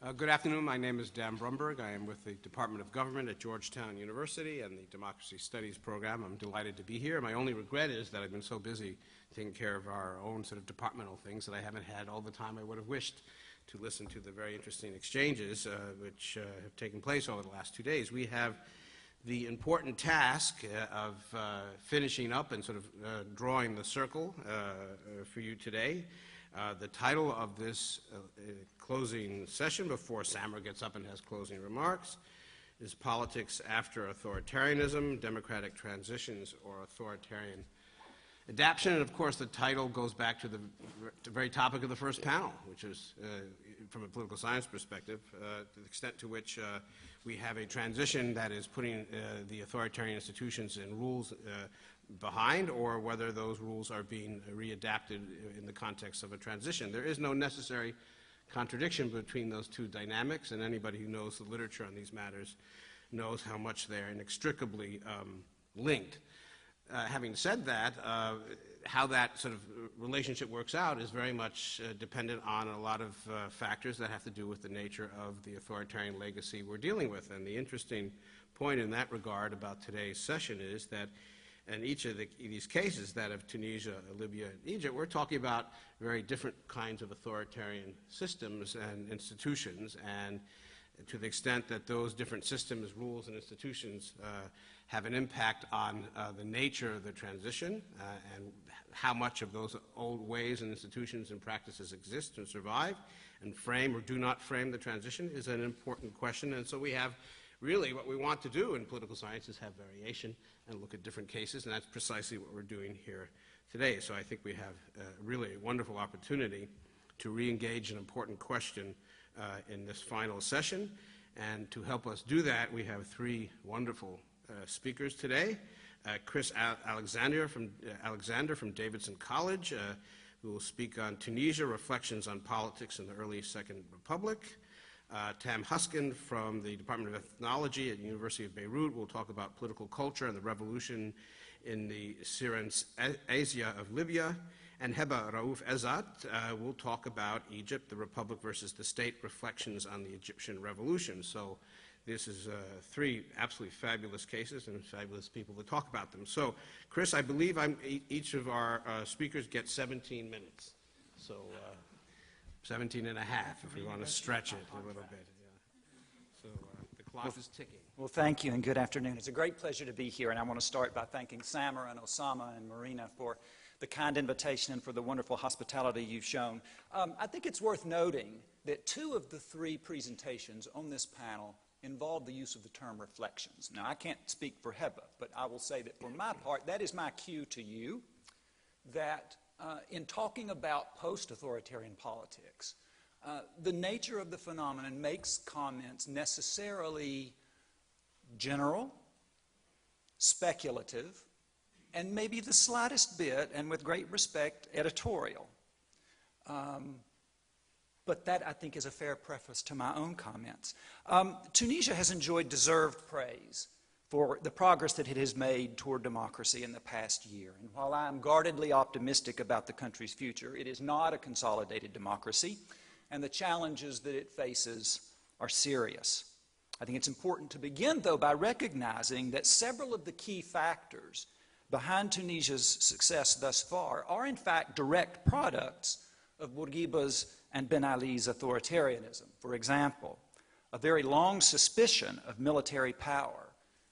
Good afternoon. My name is Dan Brumberg. I am with the Department of Government at Georgetown University and the Democracy Studies program. I'm delighted to be here. My only regret is that I've been so busy taking care of our own sort of departmental things that I haven't had all the time I would have wished to listen to the very interesting exchanges which have taken place over the last 2 days. We have the important task of finishing up and sort of drawing the circle for you today. The title of this closing session, before Samra gets up and has closing remarks, is Politics After Authoritarianism, Democratic Transitions or Authoritarian Adaptation. And of course the title goes back to the very topic of the first panel, which is, from a political science perspective, the extent to which we have a transition that is putting the authoritarian institutions and rules behind, or whether those rules are being readapted in the context of a transition. There is no necessary contradiction between those two dynamics, and anybody who knows the literature on these matters knows how much they're inextricably linked. Having said that, how that sort of relationship works out is very much dependent on a lot of factors that have to do with the nature of the authoritarian legacy we're dealing with. And the interesting point in that regard about today's session is that in each of these cases, that of Tunisia, Libya, and Egypt, we're talking about very different kinds of authoritarian systems and institutions, and to the extent that those different systems, rules, and institutions have an impact on the nature of the transition and how much of those old ways and institutions and practices exist and survive and frame or do not frame the transition is an important question. And so we have really what we want to do in political science is have variation and look at different cases, and that's precisely what we're doing here today. So I think we have really a wonderful opportunity to re-engage an important question in this final session. And to help us do that, we have three wonderful speakers today. Chris Alexander from Davidson College, who will speak on Tunisia, Reflections on Politics in the Early Second Republic. Tam Huskin from the Department of Ethnology at the University of Beirut will talk about political culture and the revolution in the Syrian Asia of Libya. And Heba Raouf Ezzat will talk about Egypt, the Republic versus the State, Reflections on the Egyptian Revolution. So this is three absolutely fabulous cases and fabulous people to talk about them. So, Chris, I believe each of our speakers gets 17 minutes. So 17 and a half, if we want to stretch it a little bit. Yeah. So the clock is ticking. Well, thank you and good afternoon. It's a great pleasure to be here, and I want to start by thanking Samra and Osama and Marina for the kind invitation and for the wonderful hospitality you've shown. I think it's worth noting that two of the three presentations on this panel involve the use of the term reflections. Now, I can't speak for Heba, but I will say that for my part, that is my cue to you, that in talking about post-authoritarian politics, the nature of the phenomenon makes comments necessarily general, speculative, and maybe the slightest bit, and with great respect, editorial. But that, I think, is a fair preface to my own comments. Tunisia has enjoyed deserved praise for the progress that it has made toward democracy in the past year. And while I am guardedly optimistic about the country's future, it is not a consolidated democracy, and the challenges that it faces are serious. I think it's important to begin, though, by recognizing that several of the key factors behind Tunisia's success thus far are, in fact, direct products of Bourguiba's and Ben Ali's authoritarianism. For example, a very long suspicion of military power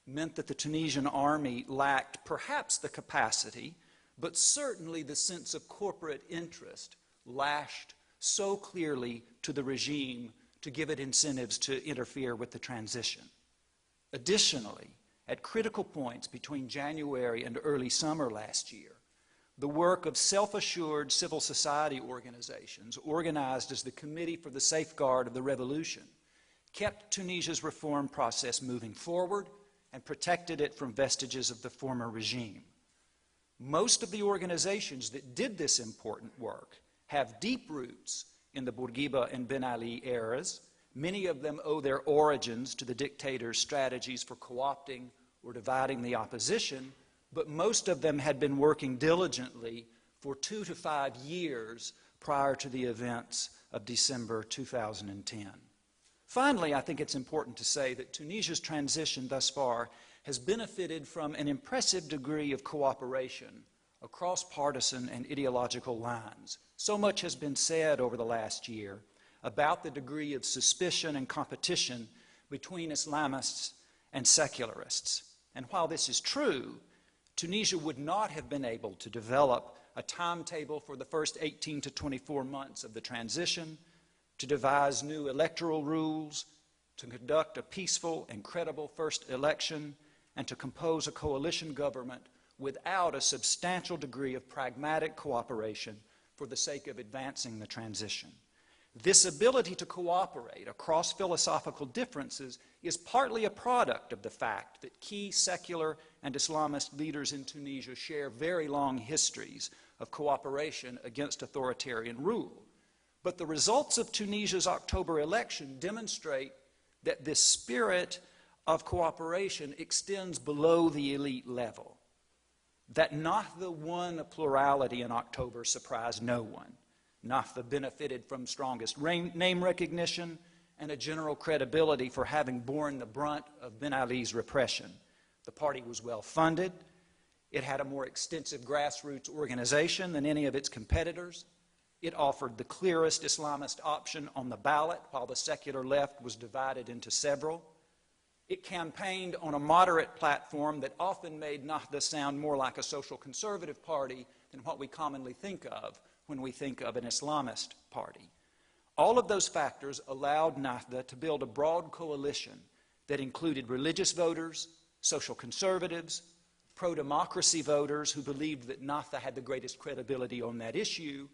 meant that the Tunisian army lacked perhaps the capacity, but certainly the sense of corporate interest lashed so clearly to the regime to give it incentives to interfere with the transition. Additionally, at critical points between January and early summer last year, the work of self-assured civil society organizations, organized as the Committee for the Safeguard of the Revolution, kept Tunisia's reform process moving forward and protected it from vestiges of the former regime. Most of the organizations that did this important work have deep roots in the Bourguiba and Ben Ali eras. Many of them owe their origins to the dictator's strategies for co-opting or dividing the opposition, but most of them had been working diligently for 2 to 5 years prior to the events of December 2010. Finally, I think it's important to say that Tunisia's transition thus far has benefited from an impressive degree of cooperation across partisan and ideological lines. So much has been said over the last year about the degree of suspicion and competition between Islamists and secularists. And while this is true, Tunisia would not have been able to develop a timetable for the first 18 to 24 months of the transition, to devise new electoral rules, to conduct a peaceful and credible first election, and to compose a coalition government without a substantial degree of pragmatic cooperation for the sake of advancing the transition. This ability to cooperate across philosophical differences is partly a product of the fact that key secular and Islamist leaders in Tunisia share very long histories of cooperation against authoritarian rule. But the results of Tunisia's October election demonstrate that this spirit of cooperation extends below the elite level. That Nahdha won a plurality in October surprised no one. Nahdha benefited from strongest name recognition and a general credibility for having borne the brunt of Ben Ali's repression. The party was well funded. It had a more extensive grassroots organization than any of its competitors. It offered the clearest Islamist option on the ballot, while the secular left was divided into several. It campaigned on a moderate platform that often made Nahdha sound more like a social conservative party than what we commonly think of when we think of an Islamist party. All of those factors allowed Nahdha to build a broad coalition that included religious voters, social conservatives, pro-democracy voters who believed that Nahdha had the greatest credibility on that issue,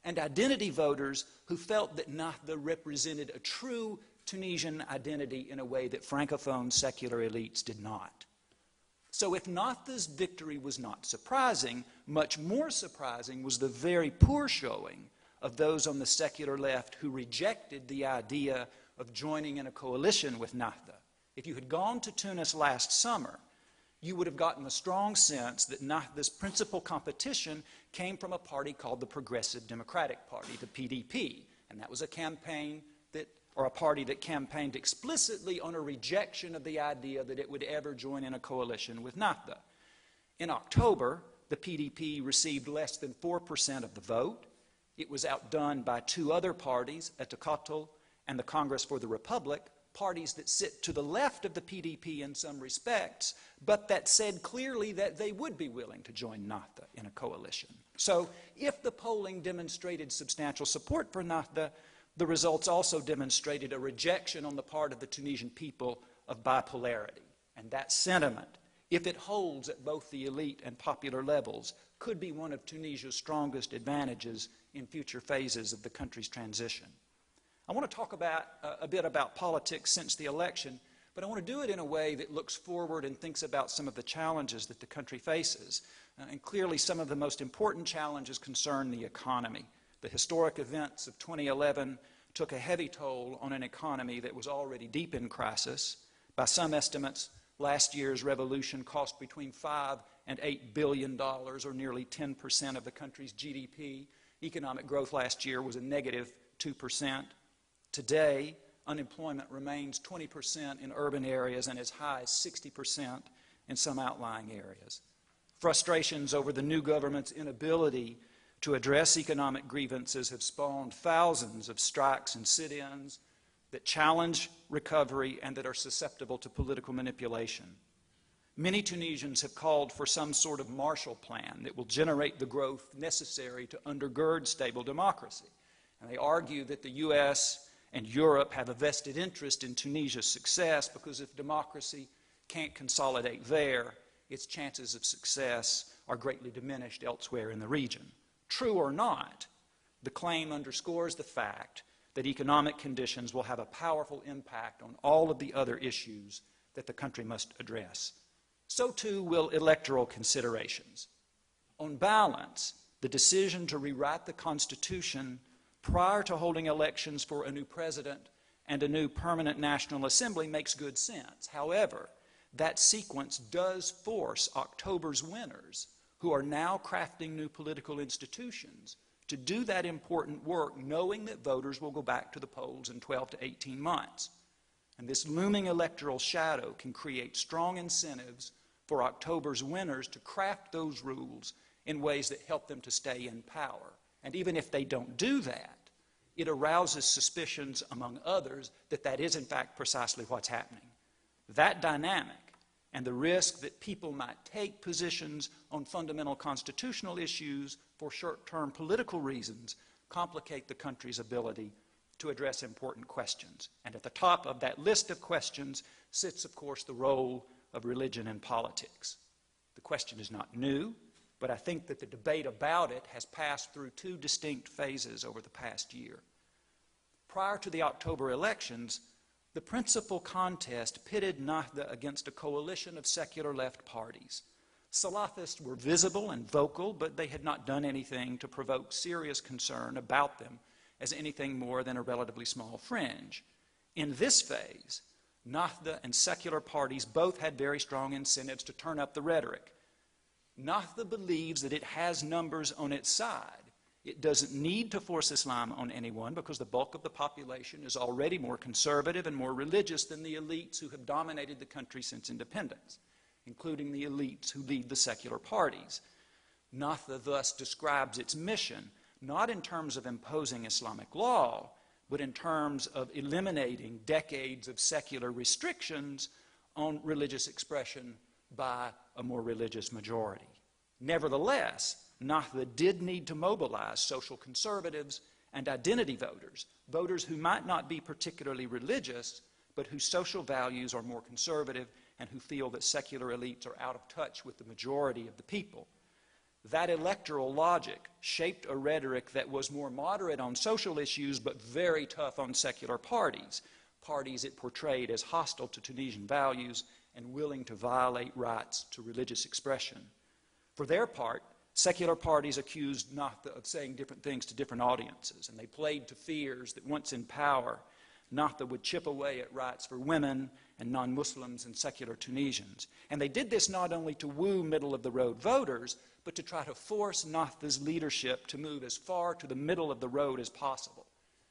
and identity voters who felt that Nahdha represented a true Tunisian identity in a way that Francophone secular elites did not. So if Nahdha's victory was not surprising, much more surprising was the very poor showing of those on the secular left who rejected the idea of joining in a coalition with Nahdha. If you had gone to Tunis last summer, you would have gotten a strong sense that Nahdha's principal competition came from a party called the Progressive Democratic Party, the PDP, and that was a party that campaigned explicitly on a rejection of the idea that it would ever join in a coalition with Nahdha. In October, the PDP received less than 4% of the vote. It was outdone by two other parties, Etikatul and the Congress for the Republic, parties that sit to the left of the PDP in some respects, but that said clearly that they would be willing to join Nahdha in a coalition. So if the polling demonstrated substantial support for Nahdha, the results also demonstrated a rejection on the part of the Tunisian people of bipolarity. And that sentiment, if it holds at both the elite and popular levels, could be one of Tunisia's strongest advantages in future phases of the country's transition. I want to talk a bit about politics since the election, but I want to do it in a way that looks forward and thinks about some of the challenges that the country faces. And clearly some of the most important challenges concern the economy. The historic events of 2011 took a heavy toll on an economy that was already deep in crisis. By some estimates, last year's revolution cost between $5 and $8 billion, or nearly 10% of the country's GDP. Economic growth last year was a negative 2%. Today, unemployment remains 20% in urban areas and as high as 60% in some outlying areas. Frustrations over the new government's inability to address economic grievances have spawned thousands of strikes and sit-ins that challenge recovery and that are susceptible to political manipulation. Many Tunisians have called for some sort of Marshall Plan that will generate the growth necessary to undergird stable democracy. And they argue that the U.S. and Europe have a vested interest in Tunisia's success because if democracy can't consolidate there, its chances of success are greatly diminished elsewhere in the region. True or not, the claim underscores the fact that economic conditions will have a powerful impact on all of the other issues that the country must address. So too will electoral considerations. On balance, the decision to rewrite the Constitution prior to holding elections for a new president and a new permanent National Assembly makes good sense. However, that sequence does force October's winners, who are now crafting new political institutions, to do that important work knowing that voters will go back to the polls in 12 to 18 months. And this looming electoral shadow can create strong incentives for October's winners to craft those rules in ways that help them to stay in power. And even if they don't do that, it arouses suspicions among others that that is in fact precisely what's happening. That dynamic and the risk that people might take positions on fundamental constitutional issues for short-term political reasons complicate the country's ability to address important questions. And at the top of that list of questions sits, of course, the role of religion in politics. The question is not new, but I think that the debate about it has passed through two distinct phases over the past year. Prior to the October elections, the principal contest pitted Nahda against a coalition of secular left parties. Salafists were visible and vocal, but they had not done anything to provoke serious concern about them as anything more than a relatively small fringe. In this phase, Nahda and secular parties both had very strong incentives to turn up the rhetoric. Nahda believes that it has numbers on its side. It doesn't need to force Islam on anyone because the bulk of the population is already more conservative and more religious than the elites who have dominated the country since independence, including the elites who lead the secular parties. Nahda thus describes its mission not in terms of imposing Islamic law, but in terms of eliminating decades of secular restrictions on religious expression by a more religious majority. Nevertheless, Nahda did need to mobilize social conservatives and identity voters, voters who might not be particularly religious, but whose social values are more conservative and who feel that secular elites are out of touch with the majority of the people. That electoral logic shaped a rhetoric that was more moderate on social issues but very tough on secular parties, parties it portrayed as hostile to Tunisian values and willing to violate rights to religious expression. For their part, secular parties accused Nahda of saying different things to different audiences, and they played to fears that once in power, Nahda would chip away at rights for women and non-Muslims and secular Tunisians. And they did this not only to woo middle-of-the-road voters, but to try to force Nahda's leadership to move as far to the middle of the road as possible,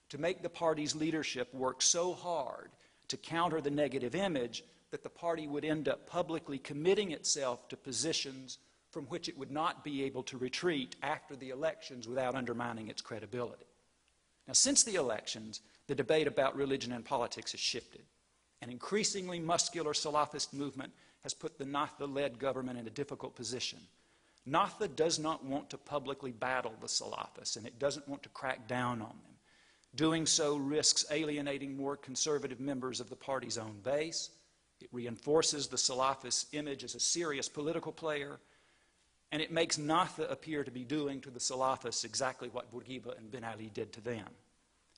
to make the party's leadership work so hard to counter the negative image that the party would end up publicly committing itself to positions from which it would not be able to retreat after the elections without undermining its credibility. Now, since the elections, the debate about religion and politics has shifted. An increasingly muscular Salafist movement has put the Nahda-led government in a difficult position. Nahda does not want to publicly battle the Salafists, and it doesn't want to crack down on them. Doing so risks alienating more conservative members of the party's own base. It reinforces the Salafist image as a serious political player, and it makes Nahda appear to be doing to the Salafists exactly what Bourguiba and Ben Ali did to them.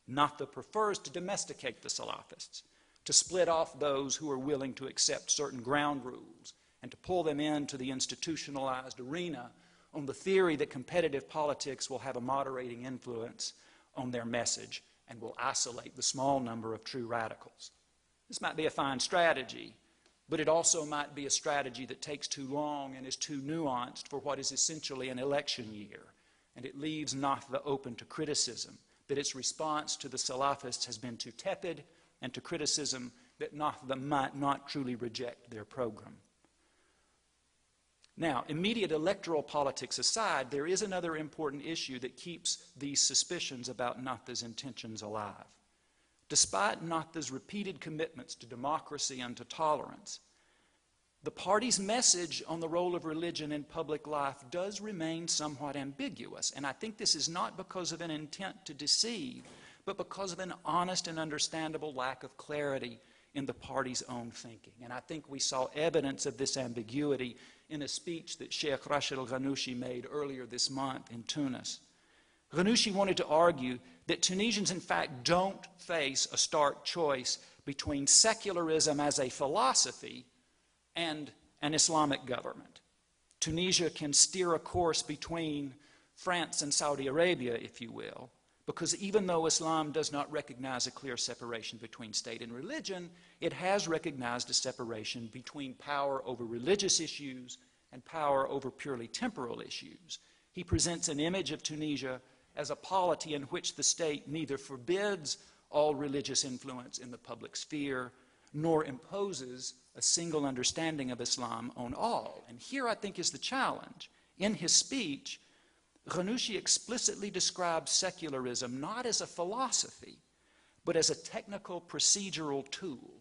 Nahda prefers to domesticate the Salafists, to split off those who are willing to accept certain ground rules, and to pull them into the institutionalized arena on the theory that competitive politics will have a moderating influence on their message and will isolate the small number of true radicals. This might be a fine strategy, but it also might be a strategy that takes too long and is too nuanced for what is essentially an election year, and it leaves Nahda open to criticism, that its response to the Salafists has been too tepid, and to criticism that Nahda might not truly reject their program. Now, immediate electoral politics aside, there is another important issue that keeps these suspicions about Nahda's intentions alive. Despite Nahda's repeated commitments to democracy and to tolerance, the party's message on the role of religion in public life does remain somewhat ambiguous, and I think this is not because of an intent to deceive, but because of an honest and understandable lack of clarity in the party's own thinking. And I think we saw evidence of this ambiguity in a speech that Sheikh Rashid al-Ghannouchi made earlier this month in Tunis. Ghannouchi wanted to argue that Tunisians, in fact, don't face a stark choice between secularism as a philosophy and an Islamic government. Tunisia can steer a course between France and Saudi Arabia, if you will, because even though Islam does not recognize a clear separation between state and religion, it has recognized a separation between power over religious issues and power over purely temporal issues. He presents an image of Tunisia as a polity in which the state neither forbids all religious influence in the public sphere, nor imposes a single understanding of Islam on all. And here I think is the challenge. In his speech, Ghannouchi explicitly describes secularism not as a philosophy, but as a technical procedural tool,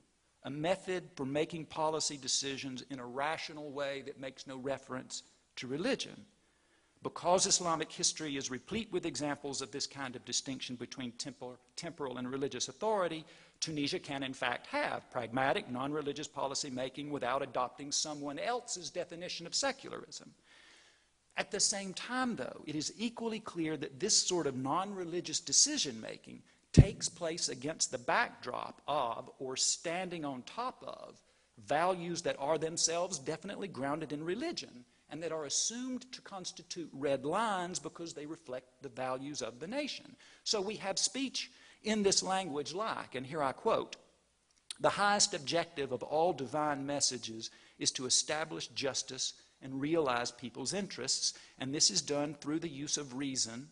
a method for making policy decisions in a rational way that makes no reference to religion. Because Islamic history is replete with examples of this kind of distinction between temporal and religious authority, Tunisia can in fact have pragmatic, non-religious policy making without adopting someone else's definition of secularism. At the same time, though, it is equally clear that this sort of non-religious decision-making takes place against the backdrop of, or standing on top of, values that are themselves definitely grounded in religion and that are assumed to constitute red lines because they reflect the values of the nation. So we have speech in this language like, and here I quote, "The highest objective of all divine messages is to establish justice and realize people's interests, and this is done through the use of reason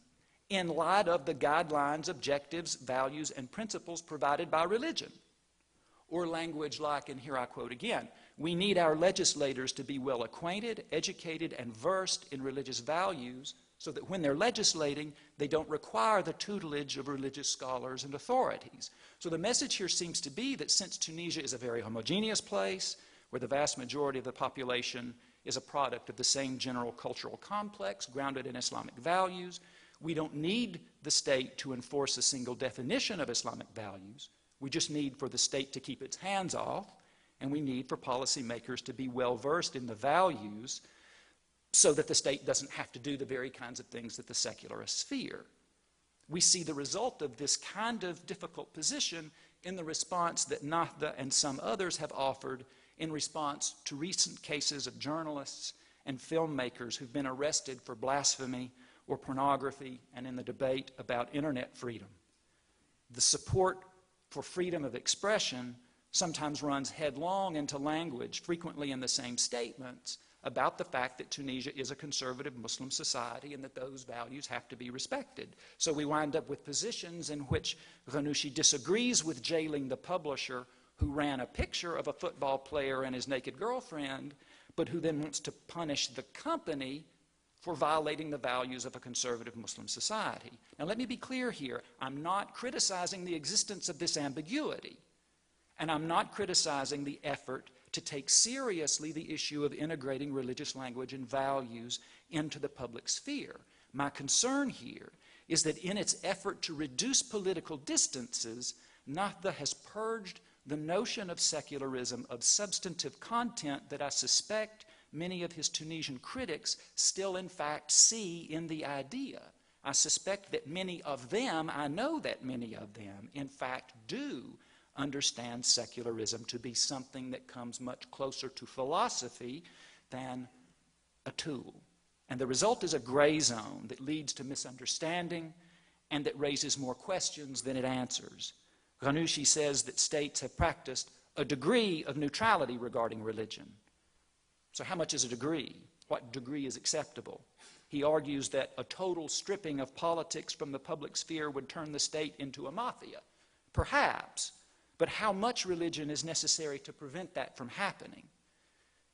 in light of the guidelines, objectives, values, and principles provided by religion." Or language like, and here I quote again, "We need our legislators to be well acquainted, educated, and versed in religious values so that when they're legislating, they don't require the tutelage of religious scholars and authorities." So the message here seems to be that since Tunisia is a very homogeneous place, where the vast majority of the population is a product of the same general cultural complex grounded in Islamic values, we don't need the state to enforce a single definition of Islamic values. We just need for the state to keep its hands off, and we need for policymakers to be well versed in the values so that the state doesn't have to do the very kinds of things that the secularists fear. We see the result of this kind of difficult position in the response that Nahda and some others have offered in response to recent cases of journalists and filmmakers who've been arrested for blasphemy or pornography and in the debate about internet freedom. The support for freedom of expression sometimes runs headlong into language, frequently in the same statements, about the fact that Tunisia is a conservative Muslim society and that those values have to be respected. So we wind up with positions in which Ghannouchi disagrees with jailing the publisher who ran a picture of a football player and his naked girlfriend, but who then wants to punish the company for violating the values of a conservative Muslim society. Now let me be clear here. I'm not criticizing the existence of this ambiguity, and I'm not criticizing the effort to take seriously the issue of integrating religious language and values into the public sphere. My concern here is that in its effort to reduce political distances, Nahda has purged the notion of secularism of substantive content that I suspect many of his Tunisian critics still in fact see in the idea. I suspect that many of them, I know that many of them, in fact do understand secularism to be something that comes much closer to philosophy than a tool. And the result is a gray zone that leads to misunderstanding and that raises more questions than it answers. Ghannouchi says that states have practiced a degree of neutrality regarding religion. So how much is a degree? What degree is acceptable? He argues that a total stripping of politics from the public sphere would turn the state into a mafia. Perhaps, but how much religion is necessary to prevent that from happening?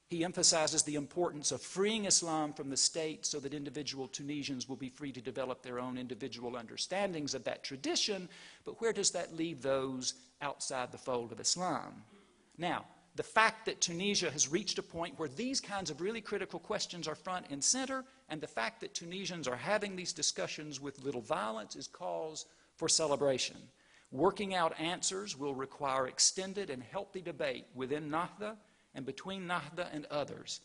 He emphasizes the importance of freeing Islam from the state so that individual Tunisians will be free to develop their own individual understandings of that tradition, but where does that leave those outside the fold of Islam? Now, the fact that Tunisia has reached a point where these kinds of really critical questions are front and center, and the fact that Tunisians are having these discussions with little violence is cause for celebration. Working out answers will require extended and healthy debate within Nahda and between Nahda and others.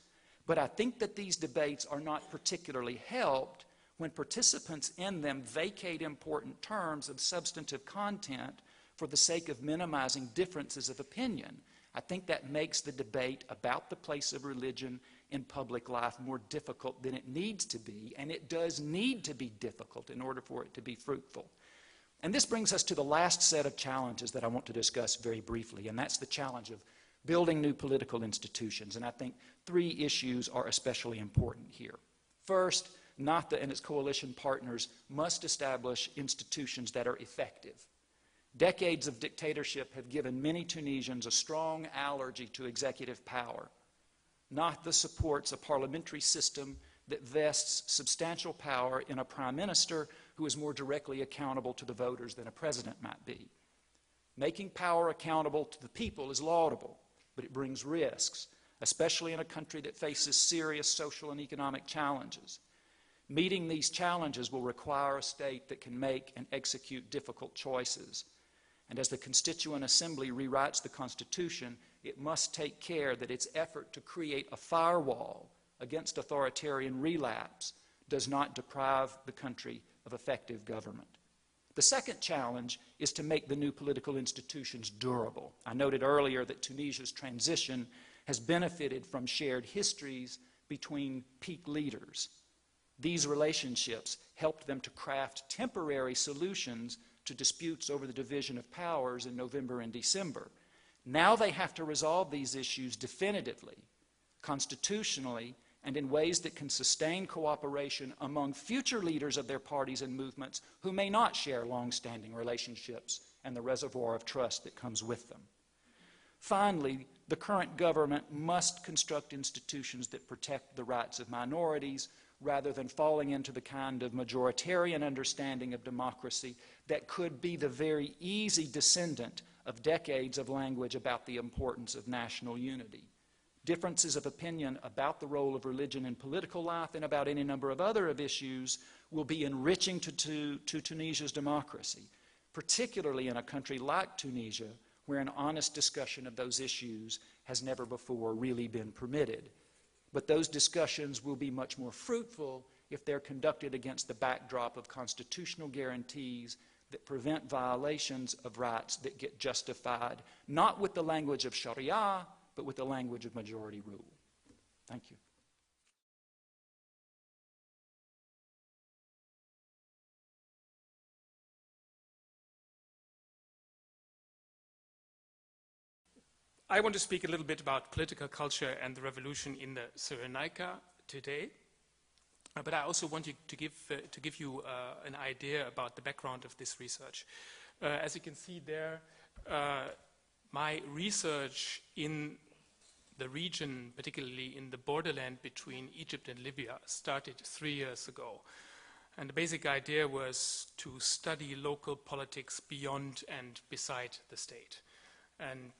But I think that these debates are not particularly helped when participants in them vacate important terms of substantive content for the sake of minimizing differences of opinion. I think that makes the debate about the place of religion in public life more difficult than it needs to be, and it does need to be difficult in order for it to be fruitful. And this brings us to the last set of challenges that I want to discuss very briefly, and that's the challenge of building new political institutions. And I think three issues are especially important here. First, Nahda and its coalition partners must establish institutions that are effective. Decades of dictatorship have given many Tunisians a strong allergy to executive power, not the supports a parliamentary system that vests substantial power in a prime minister who is more directly accountable to the voters than a president might be. Making power accountable to the people is laudable, but it brings risks, especially in a country that faces serious social and economic challenges. Meeting these challenges will require a state that can make and execute difficult choices. And as the Constituent Assembly rewrites the Constitution, it must take care that its effort to create a firewall against authoritarian relapse does not deprive the country of effective government. The second challenge is to make the new political institutions durable. I noted earlier that Tunisia's transition has benefited from shared histories between peak leaders. These relationships helped them to craft temporary solutions to disputes over the division of powers in November and December. Now they have to resolve these issues definitively, constitutionally, and in ways that can sustain cooperation among future leaders of their parties and movements who may not share long-standing relationships and the reservoir of trust that comes with them. Finally, the current government must construct institutions that protect the rights of minorities rather than falling into the kind of majoritarian understanding of democracy that could be the very easy descendant of decades of language about the importance of national unity. Differences of opinion about the role of religion in political life and about any number of other issues will be enriching to Tunisia's democracy, particularly in a country like Tunisia, where an honest discussion of those issues has never before really been permitted. But those discussions will be much more fruitful if they're conducted against the backdrop of constitutional guarantees that prevent violations of rights that get justified, not with the language of Sharia, but with the language of majority rule. Thank you. I want to speak a little bit about political culture and the revolution in the Cyrenaica today. But I also want to give you an idea about the background of this research. As you can see there, my research in the region, particularly in the borderland between Egypt and Libya, started 3 years ago. And the basic idea was to study local politics beyond and beside the state. And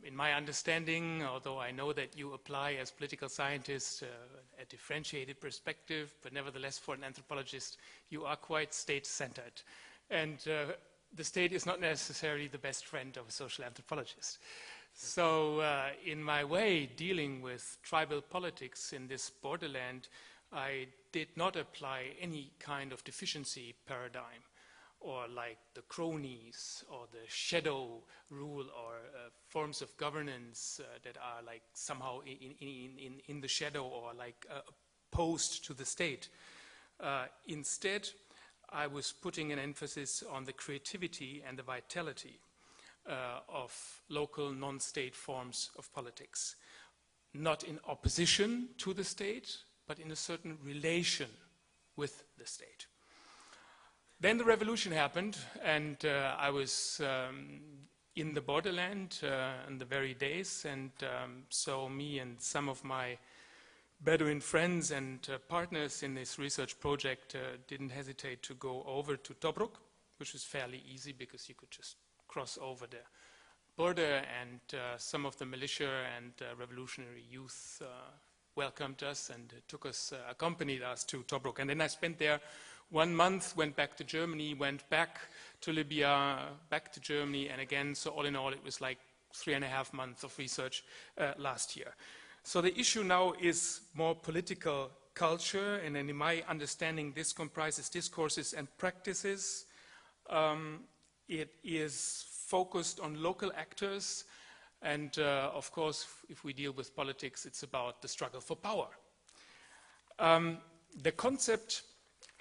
in my understanding, although I know that you apply as political scientists a differentiated perspective, but nevertheless for an anthropologist, you are quite state-centered. And the state is not necessarily the best friend of a social anthropologist. So in my way, dealing with tribal politics in this borderland, I did not apply any kind of deficiency paradigm, or like the cronies, or the shadow rule, or forms of governance that are like somehow in the shadow, or like opposed to the state. Instead, I was putting an emphasis on the creativity and the vitality of local non-state forms of politics, not in opposition to the state, but in a certain relation with the state. Then the revolution happened, and I was in the borderland in the very days, and so me and some of my Bedouin friends and partners in this research project didn't hesitate to go over to Tobruk, which was fairly easy because you could just cross over the border, and some of the militia and revolutionary youth welcomed us and accompanied us to Tobruk. And then I spent there 1 month, went back to Germany, went back to Libya, back to Germany, and again, so all in all, it was like 3.5 months of research last year. So the issue now is more political culture, and in my understanding, this comprises discourses and practices. It is focused on local actors, and of course, if we deal with politics, it's about the struggle for power. The concept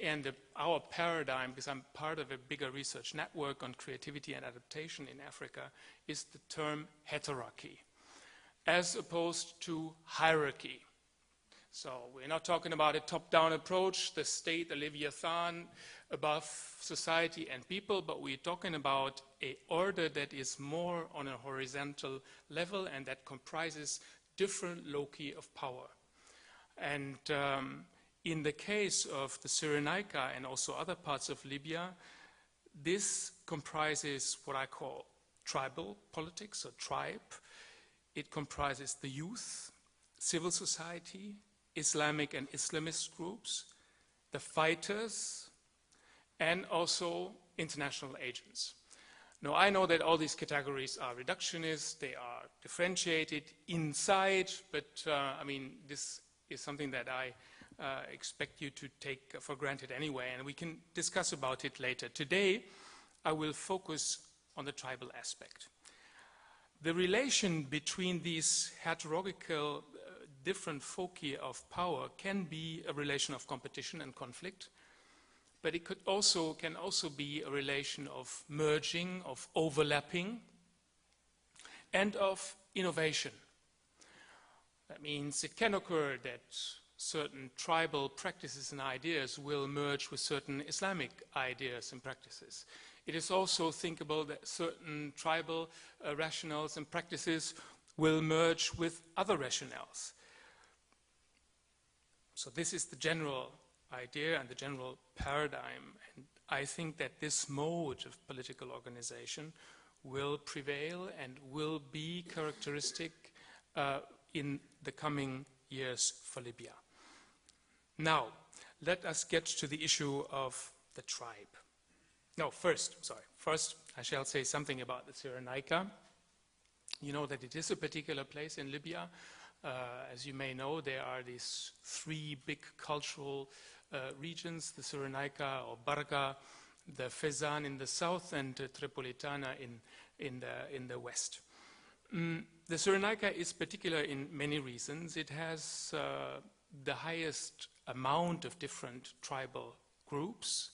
and our paradigm, because I'm part of a bigger research network on creativity and adaptation in Africa, is the term heterarchy, as opposed to hierarchy. So we're not talking about a top-down approach, the state, the Leviathan, above society and people, but we're talking about an order that is more on a horizontal level and that comprises different loci of power. And in the case of the Cyrenaica and also other parts of Libya, this comprises what I call tribal politics, or tribe. It comprises the youth, civil society, Islamic and Islamist groups, the fighters, and also international agents. Now, I know that all these categories are reductionist, they are differentiated inside, but I mean, this is something that I expect you to take for granted anyway, and we can discuss about it later. Today, I will focus on the tribal aspect. The relation between these heterarchical different foci of power can be a relation of competition and conflict, but it can also be a relation of merging, of overlapping, and of innovation. That means it can occur that certain tribal practices and ideas will merge with certain Islamic ideas and practices. It is also thinkable that certain tribal rationales and practices will merge with other rationales. So this is the general idea and the general paradigm. And I think that this mode of political organization will prevail and will be characteristic in the coming years for Libya. Now, let us get to the issue of the tribe. No, first, I shall say something about the Cyrenaica. You know that it is a particular place in Libya. As you may know, there are these three big cultural regions, the Cyrenaica or Barga, the Fezzan in the south, and Tripolitana in the west. The Cyrenaica is particular in many reasons. It has the highest amount of different tribal groups.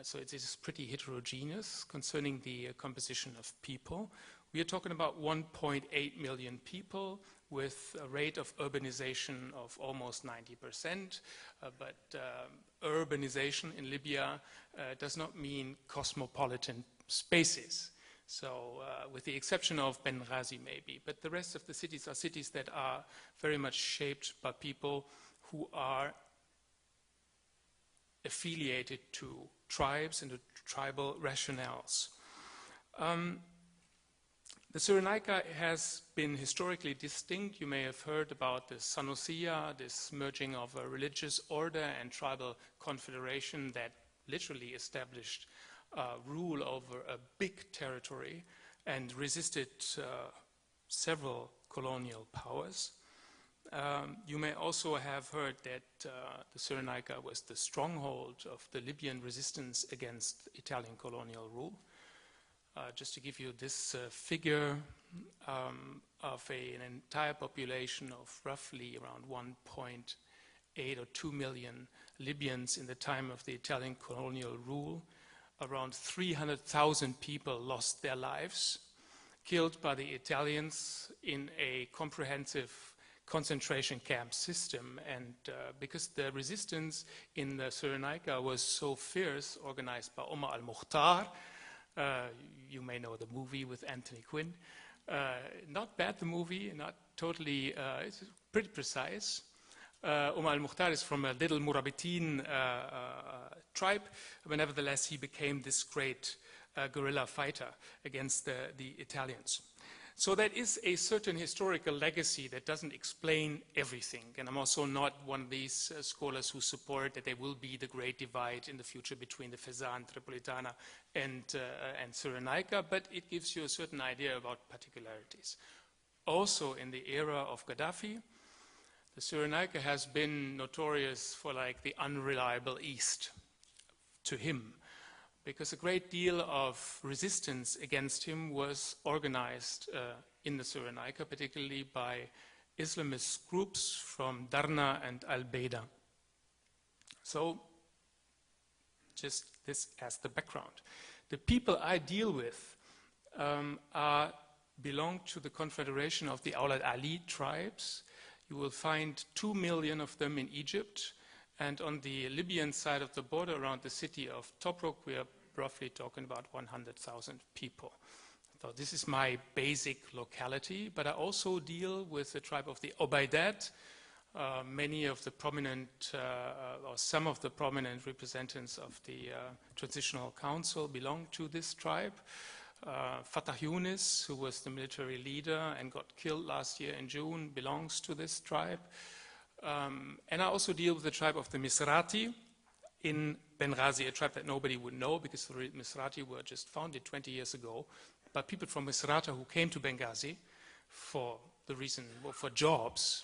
So it is pretty heterogeneous concerning the composition of people. We are talking about 1.8 million people with a rate of urbanization of almost 90%. But urbanization in Libya does not mean cosmopolitan spaces. So with the exception of Benghazi maybe, but the rest of the cities are cities that are very much shaped by people who are affiliated to tribes and to tribal rationales. The Cyrenaica has been historically distinct. You may have heard about the Sanusiya, this merging of a religious order and tribal confederation that literally established rule over a big territory and resisted several colonial powers. You may also have heard that the Cyrenaica was the stronghold of the Libyan resistance against Italian colonial rule. Just to give you this figure of an entire population of roughly around 1.8 or 2 million Libyans in the time of the Italian colonial rule, around 300,000 people lost their lives, killed by the Italians in a comprehensive concentration camp system. And because the resistance in the Cyrenaica was so fierce, organized by Omar al-Mukhtar, you may know the movie with Anthony Quinn. Not bad, the movie, not totally, it's pretty precise. Omar al-Mukhtar is from a little Murabitin tribe, but nevertheless he became this great guerrilla fighter against the Italians. So that is a certain historical legacy that doesn't explain everything. And I'm also not one of these scholars who support that there will be the great divide in the future between the Fezzan, Tripolitana, and Cyrenaica, but it gives you a certain idea about particularities. Also in the era of Gaddafi, the Cyrenaica has been notorious for like the unreliable East to him, because a great deal of resistance against him was organized in the Cyrenaica, particularly by Islamist groups from Darna and Al-Baida. So, just this as the background. The people I deal with belong to the confederation of the Awlad Ali tribes. You will find 2 million of them in Egypt, and on the Libyan side of the border around the city of Tobruk, we are roughly talking about 100,000 people. So this is my basic locality, but I also deal with the tribe of the Obaidat. Many of the prominent, or some of the prominent representatives of the Transitional Council belong to this tribe. Fatah Yunus, who was the military leader and got killed last year in June, belongs to this tribe. And I also deal with the tribe of the Misrati in Benghazi, a tribe that nobody would know because the Misrati were just founded 20 years ago. But people from Misrata who came to Benghazi for the reason, for jobs,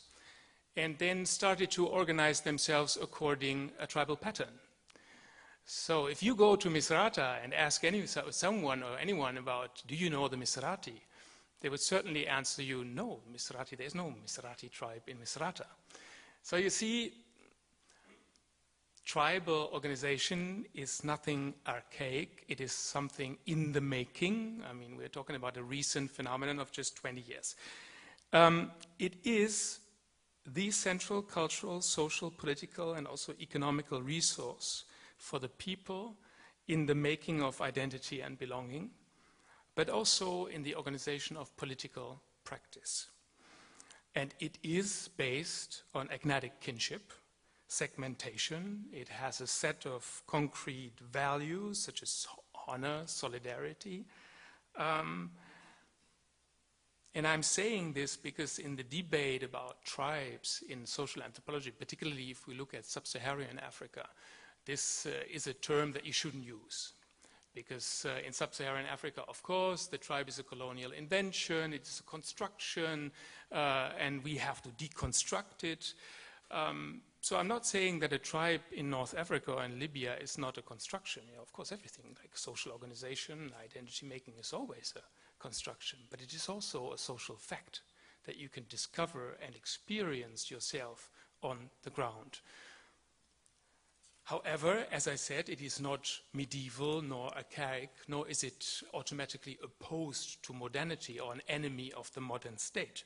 and then started to organize themselves according a tribal pattern. So if you go to Misrata and ask someone or anyone about, do you know the Misrati? They would certainly answer you, no, Misrati, there's no Misrati tribe in Misrata. So you see, tribal organization is nothing archaic. It is something in the making. I mean, we're talking about a recent phenomenon of just 20 years. It is the central cultural, social, political, and also economical resource for the people in the making of identity and belonging, but also in the organization of political practice. And it is based on agnatic kinship, segmentation. It has a set of concrete values such as honor, solidarity. And I'm saying this because in the debate about tribes in social anthropology, particularly if we look at sub-Saharan Africa, this is a term that you shouldn't use. Because in sub-Saharan Africa, of course, the tribe is a colonial invention, it's a construction, and we have to deconstruct it. So I'm not saying that a tribe in North Africa and Libya is not a construction. You know, of course, everything like social organization, identity making is always a construction, but it is also a social fact that you can discover and experience yourself on the ground. However, as I said, it is not medieval nor archaic, nor is it automatically opposed to modernity or an enemy of the modern state.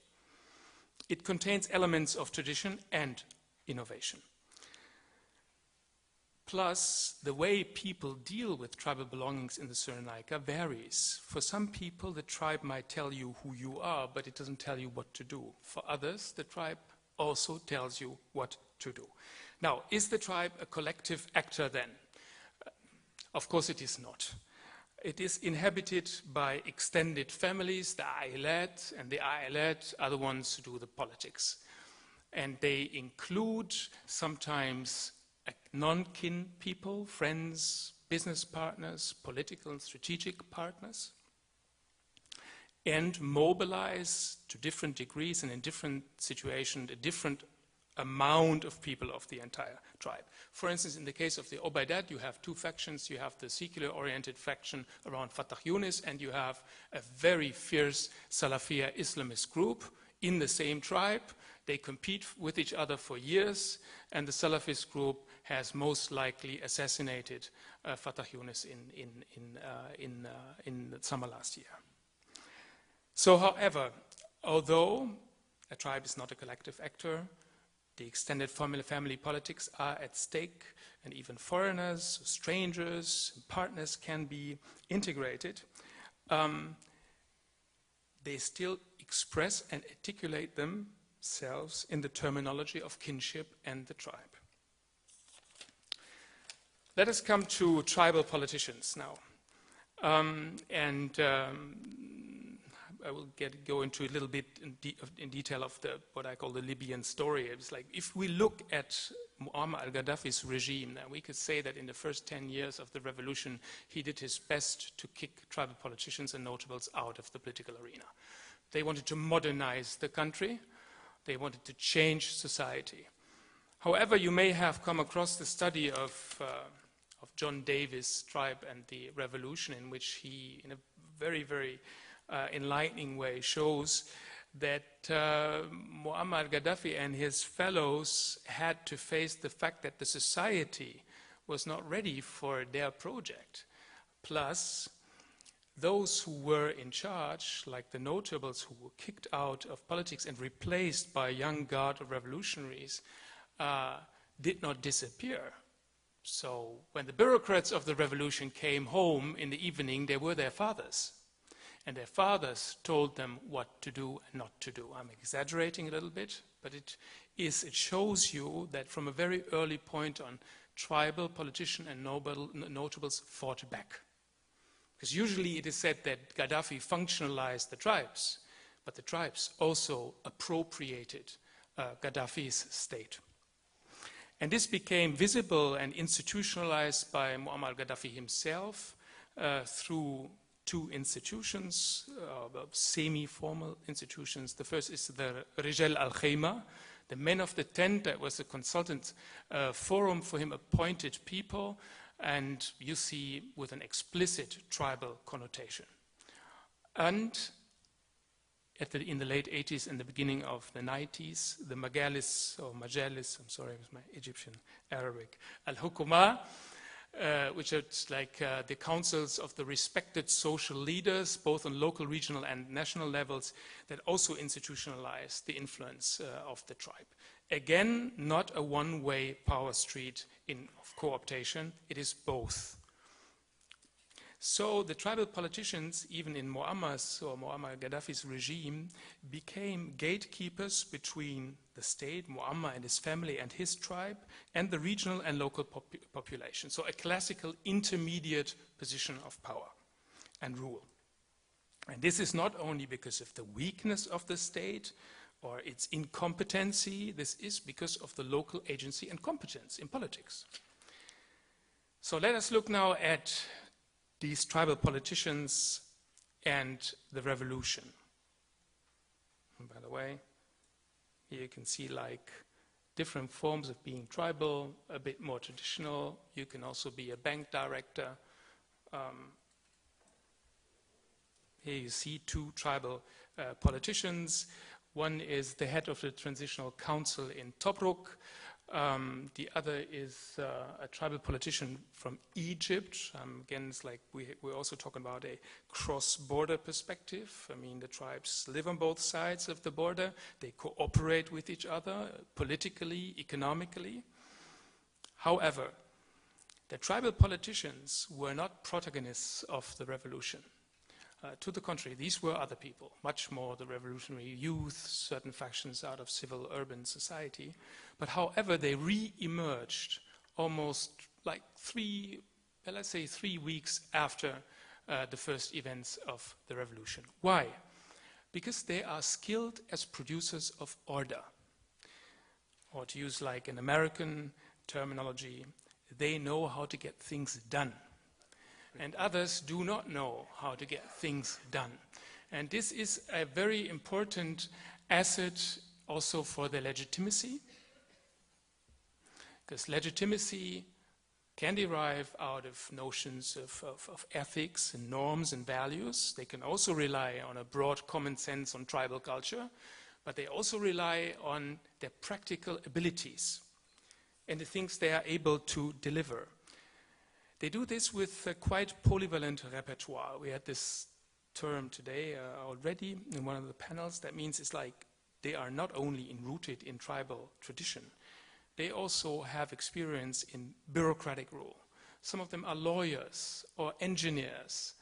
It contains elements of tradition and innovation. Plus, the way people deal with tribal belongings in the Cyrenaica varies. For some people, the tribe might tell you who you are, but it doesn't tell you what to do. For others, the tribe also tells you what to do. Now, is the tribe a collective actor then? Of course it is not. It is inhabited by extended families, the Ailat, and the Ailat are the ones who do the politics. And they include sometimes non-kin people, friends, business partners, political and strategic partners, and mobilize to different degrees and in different situations a different amount of people of the entire tribe. For instance, in the case of the Obaidat, you have two factions. You have the secular-oriented faction around Fatah Yunus, and you have a very fierce Salafia Islamist group in the same tribe. They compete with each other for years, and the Salafist group has most likely assassinated Fatah Yunus in the summer last year. So, however, although a tribe is not a collective actor, the extended family politics are at stake, and even foreigners, strangers, partners can be integrated. They still express and articulate themselves in the terminology of kinship and the tribe. Let us come to tribal politicians now. I will go into a little bit in detail of what I call the Libyan story. It's like if we look at Muammar al-Gaddafi's regime, we could say that in the first 10 years of the revolution, he did his best to kick tribal politicians and notables out of the political arena. They wanted to modernize the country. They wanted to change society. However, you may have come across the study of John Davis' Tribe and the Revolution, in which he, in a very, very enlightening way, shows that Muammar Gaddafi and his fellows had to face the fact that the society was not ready for their project. Plus, those who were in charge, like the notables who were kicked out of politics and replaced by a young guard of revolutionaries, did not disappear. So when the bureaucrats of the revolution came home in the evening, they were their fathers. And their fathers told them what to do and not to do. I'm exaggerating a little bit, but it shows you that from a very early point on, tribal politicians and notables fought back. Because usually it is said that Gaddafi functionalized the tribes, but the tribes also appropriated Gaddafi's state. And this became visible and institutionalized by Muammar Gaddafi himself through two institutions, semi-formal institutions. The first is the Rijal al-Khayma, the men of the tent. That was a consultant forum for him appointed people, and you see with an explicit tribal connotation. And in the late 80s and the beginning of the 90s, the Majalis, I'm sorry, it was my Egyptian Arabic, al-Hukuma, which is like the councils of the respected social leaders, both on local, regional, and national levels, that also institutionalized the influence of the tribe. Again, not a one-way power street of co-optation, it is both. So the tribal politicians, even in Muammar Gaddafi's regime, became gatekeepers between the state, Muammar and his family and his tribe, and the regional and local population. So a classical intermediate position of power and rule. And this is not only because of the weakness of the state or its incompetency, this is because of the local agency and competence in politics. So let us look now at these tribal politicians and the revolution. And by the way, here you can see like different forms of being tribal, a bit more traditional. You can also be a bank director. Here you see two tribal politicians. One is the head of the Transitional Council in Tobruk. The other is a tribal politician from Egypt. Again, it's like we're also talking about a cross-border perspective. I mean, the tribes live on both sides of the border. They cooperate with each other politically, economically. However, the tribal politicians were not protagonists of the revolution. To the contrary, these were other people, much more the revolutionary youth, certain factions out of civil urban society. But however, they re-emerged almost like 3 weeks after the first events of the revolution. Why? Because they are skilled as producers of order. Or to use like an American terminology, they know how to get things done. And others do not know how to get things done. And this is a very important asset also for their legitimacy, because legitimacy can derive out of notions of ethics and norms and values. They can also rely on a broad common sense on tribal culture, but they also rely on their practical abilities and the things they are able to deliver. They do this with a quite polyvalent repertoire. We had this term today already in one of the panels. That means it's like they are not only rooted in tribal tradition, they also have experience in bureaucratic rule. Some of them are lawyers or engineers,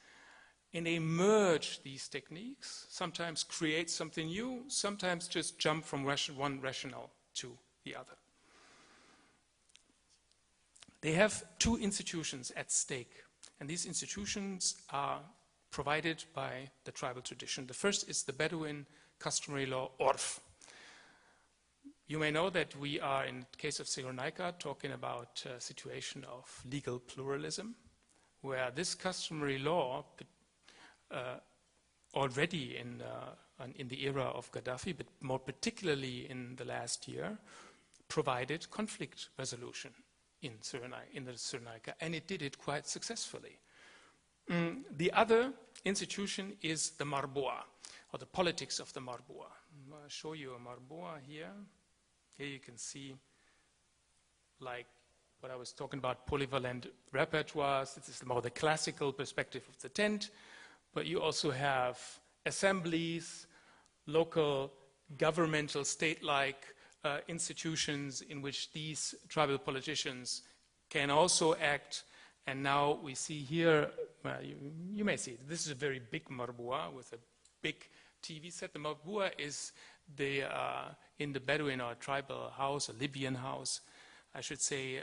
and they merge these techniques, sometimes create something new, sometimes just jump from one rationale to the other. They have two institutions at stake, and these institutions are provided by the tribal tradition. The first is the Bedouin customary law, Orf. You may know that we are, in the case of Cyrenaica, talking about a situation of legal pluralism, where this customary law, already in the era of Gaddafi, but more particularly in the last year, provided conflict resolution in the Cyrenaica, and it did it quite successfully. The other institution is the Marbois, or the politics of the Marbois. I'll show you a Marbois here. Here you can see like what I was talking about, polyvalent repertoires. This is more the classical perspective of the tent, but you also have assemblies, local governmental, state-like institutions in which these tribal politicians can also act. And now we see here, you may see it. This is a very big Marbois with a big TV set. The Marbois is in the Bedouin or tribal house, a Libyan house, I should say,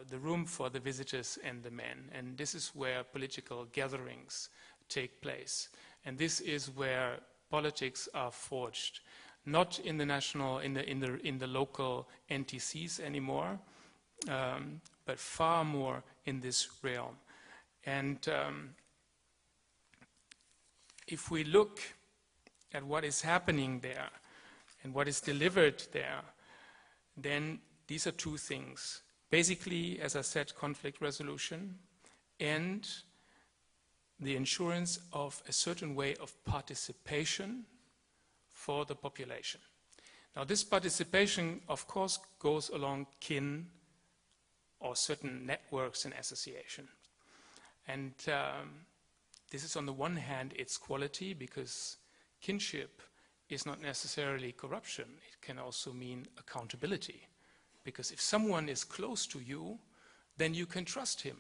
the room for the visitors and the men. And this is where political gatherings take place. And this is where politics are forged, not in the national, in the local NTCs anymore, but far more in this realm. And if we look at what is happening there and what is delivered there, then these are two things. Basically, as I said, conflict resolution and the assurance of a certain way of participation for the population. Now, this participation, of course, goes along kin or certain networks and association. And this is, on the one hand, its quality, because kinship is not necessarily corruption. It can also mean accountability. Because if someone is close to you, then you can trust him.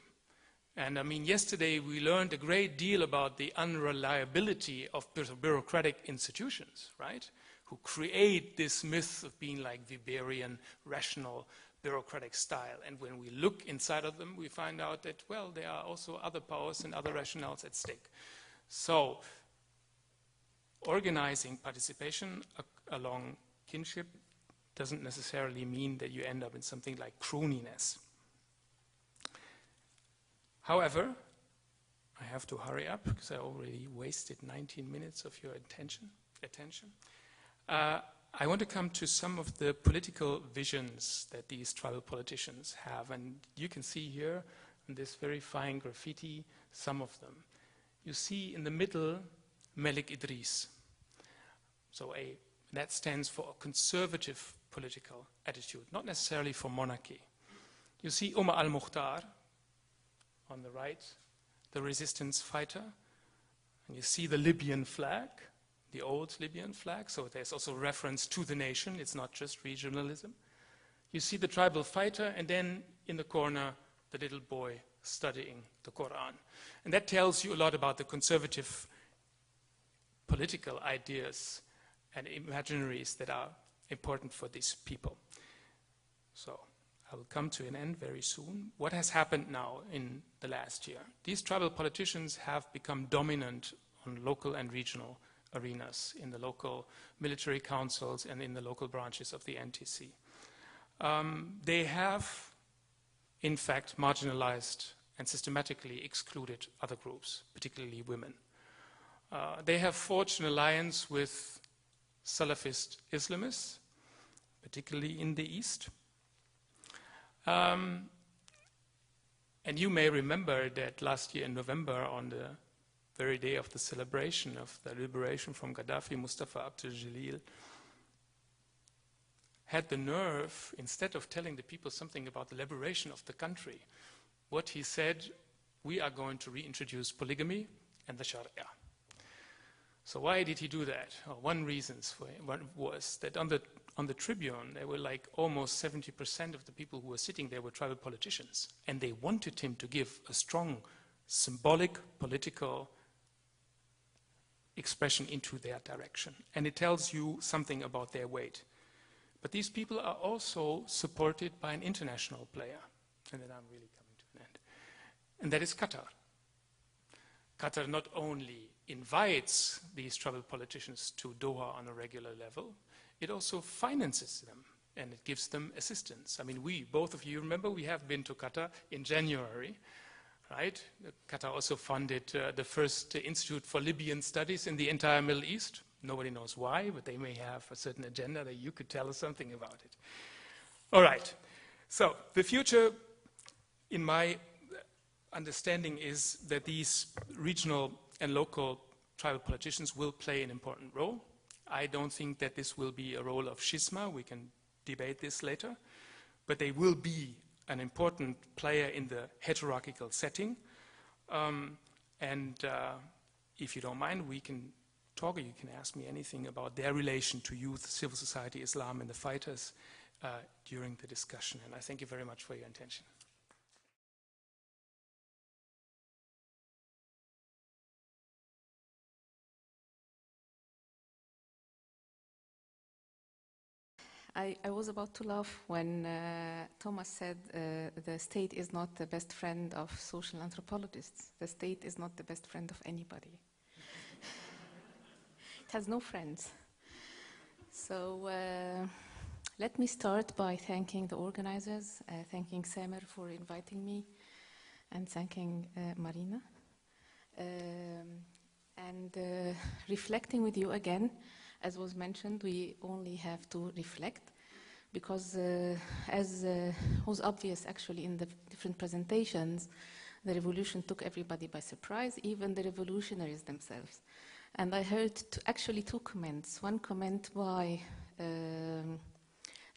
And I mean, yesterday we learned a great deal about the unreliability of bureaucratic institutions, right? Who create this myth of being like Weberian, rational, bureaucratic style. And when we look inside of them, we find out that, well, there are also other powers and other rationales at stake. So, organizing participation along kinship doesn't necessarily mean that you end up in something like cronyiness. However, I have to hurry up because I already wasted 19 minutes of your attention. I want to come to some of the political visions that these tribal politicians have. And you can see here in this very fine graffiti some of them. You see in the middle Melik Idris. So that stands for a conservative political attitude, not necessarily for monarchy. You see Omar al-Mukhtar on the right, the resistance fighter. And you see the Libyan flag, the old Libyan flag, so there's also reference to the nation, it's not just regionalism. You see the tribal fighter, and then in the corner, the little boy studying the Quran. And that tells you a lot about the conservative political ideas and imaginaries that are important for these people. So I will come to an end very soon. What has happened now in the last year? These tribal politicians have become dominant on local and regional arenas, in the local military councils and in the local branches of the NTC. They have, in fact, marginalized and systematically excluded other groups, particularly women. They have forged an alliance with Salafist Islamists, particularly in the East. And you may remember that last year in November, on the very day of the celebration of the liberation from Gaddafi, Mustafa Abdel Jalil had the nerve, instead of telling the people something about the liberation of the country, what he said, we are going to reintroduce polygamy and the Sharia. So why did he do that? Well, one reason was that on the Tribune, there were like almost 70% of the people who were sitting there were tribal politicians. And they wanted him to give a strong symbolic political expression into their direction. And it tells you something about their weight. But these people are also supported by an international player. And then I'm really coming to an end. And that is Qatar. Qatar not only invites these tribal politicians to Doha on a regular level, it also finances them and it gives them assistance. I mean, both of you remember, we have been to Qatar in January, right? Qatar also funded the first Institute for Libyan Studies in the entire Middle East. Nobody knows why, but they may have a certain agenda that you could tell us something about it. All right. So the future, in my understanding, is that these regional and local tribal politicians will play an important role. I don't think that this will be a role of schisma. We can debate this later. But they will be an important player in the hierarchical setting. if you don't mind, we can talk, or you can ask me anything about their relation to youth, civil society, Islam, and the fighters during the discussion. And I thank you very much for your attention. I was about to laugh when Thomas said the state is not the best friend of social anthropologists. The state is not the best friend of anybody. It has no friends. So let me start by thanking the organizers, thanking Samer for inviting me, and thanking Marina. And reflecting with you again. As was mentioned, we only have to reflect because as was obvious actually in the different presentations, the revolution took everybody by surprise, even the revolutionaries themselves. And I heard actually two comments. One comment by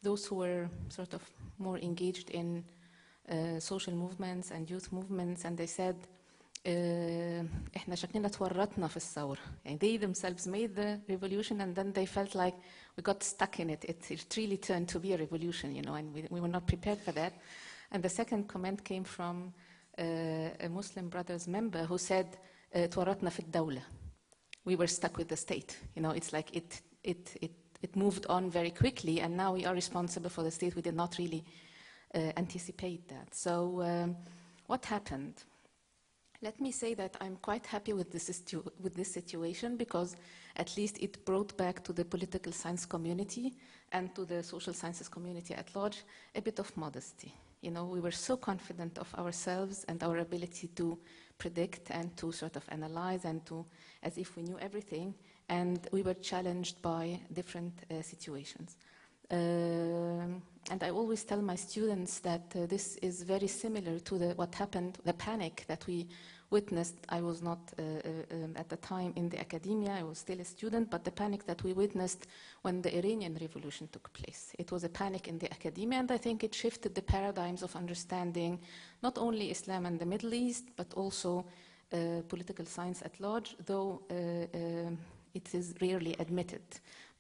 those who were sort of more engaged in social movements and youth movements, and they said, احنا شكلنا تورطنا في الثورة. And they themselves made the revolution and then they felt like we got stuck in it. It really turned to be a revolution, you know, and we were not prepared for that. And the second comment came from a Muslim Brothers member who said تورطنا في الدولة. We were stuck with the state. You know, it's like it moved on very quickly and now we are responsible for the state. We did not really anticipate that. So what happened? Let me say that I'm quite happy with this situation because at least it brought back to the political science community and to the social sciences community at large a bit of modesty. You know, we were so confident of ourselves and our ability to predict and to sort of analyze and to, as if we knew everything, and we were challenged by different situations. And I always tell my students that this is very similar to what happened, the panic that we witnessed. I was not at the time in the academia, I was still a student, but the panic that we witnessed when the Iranian revolution took place. It was a panic in the academia, and I think it shifted the paradigms of understanding not only Islam and the Middle East, but also political science at large, though it is rarely admitted.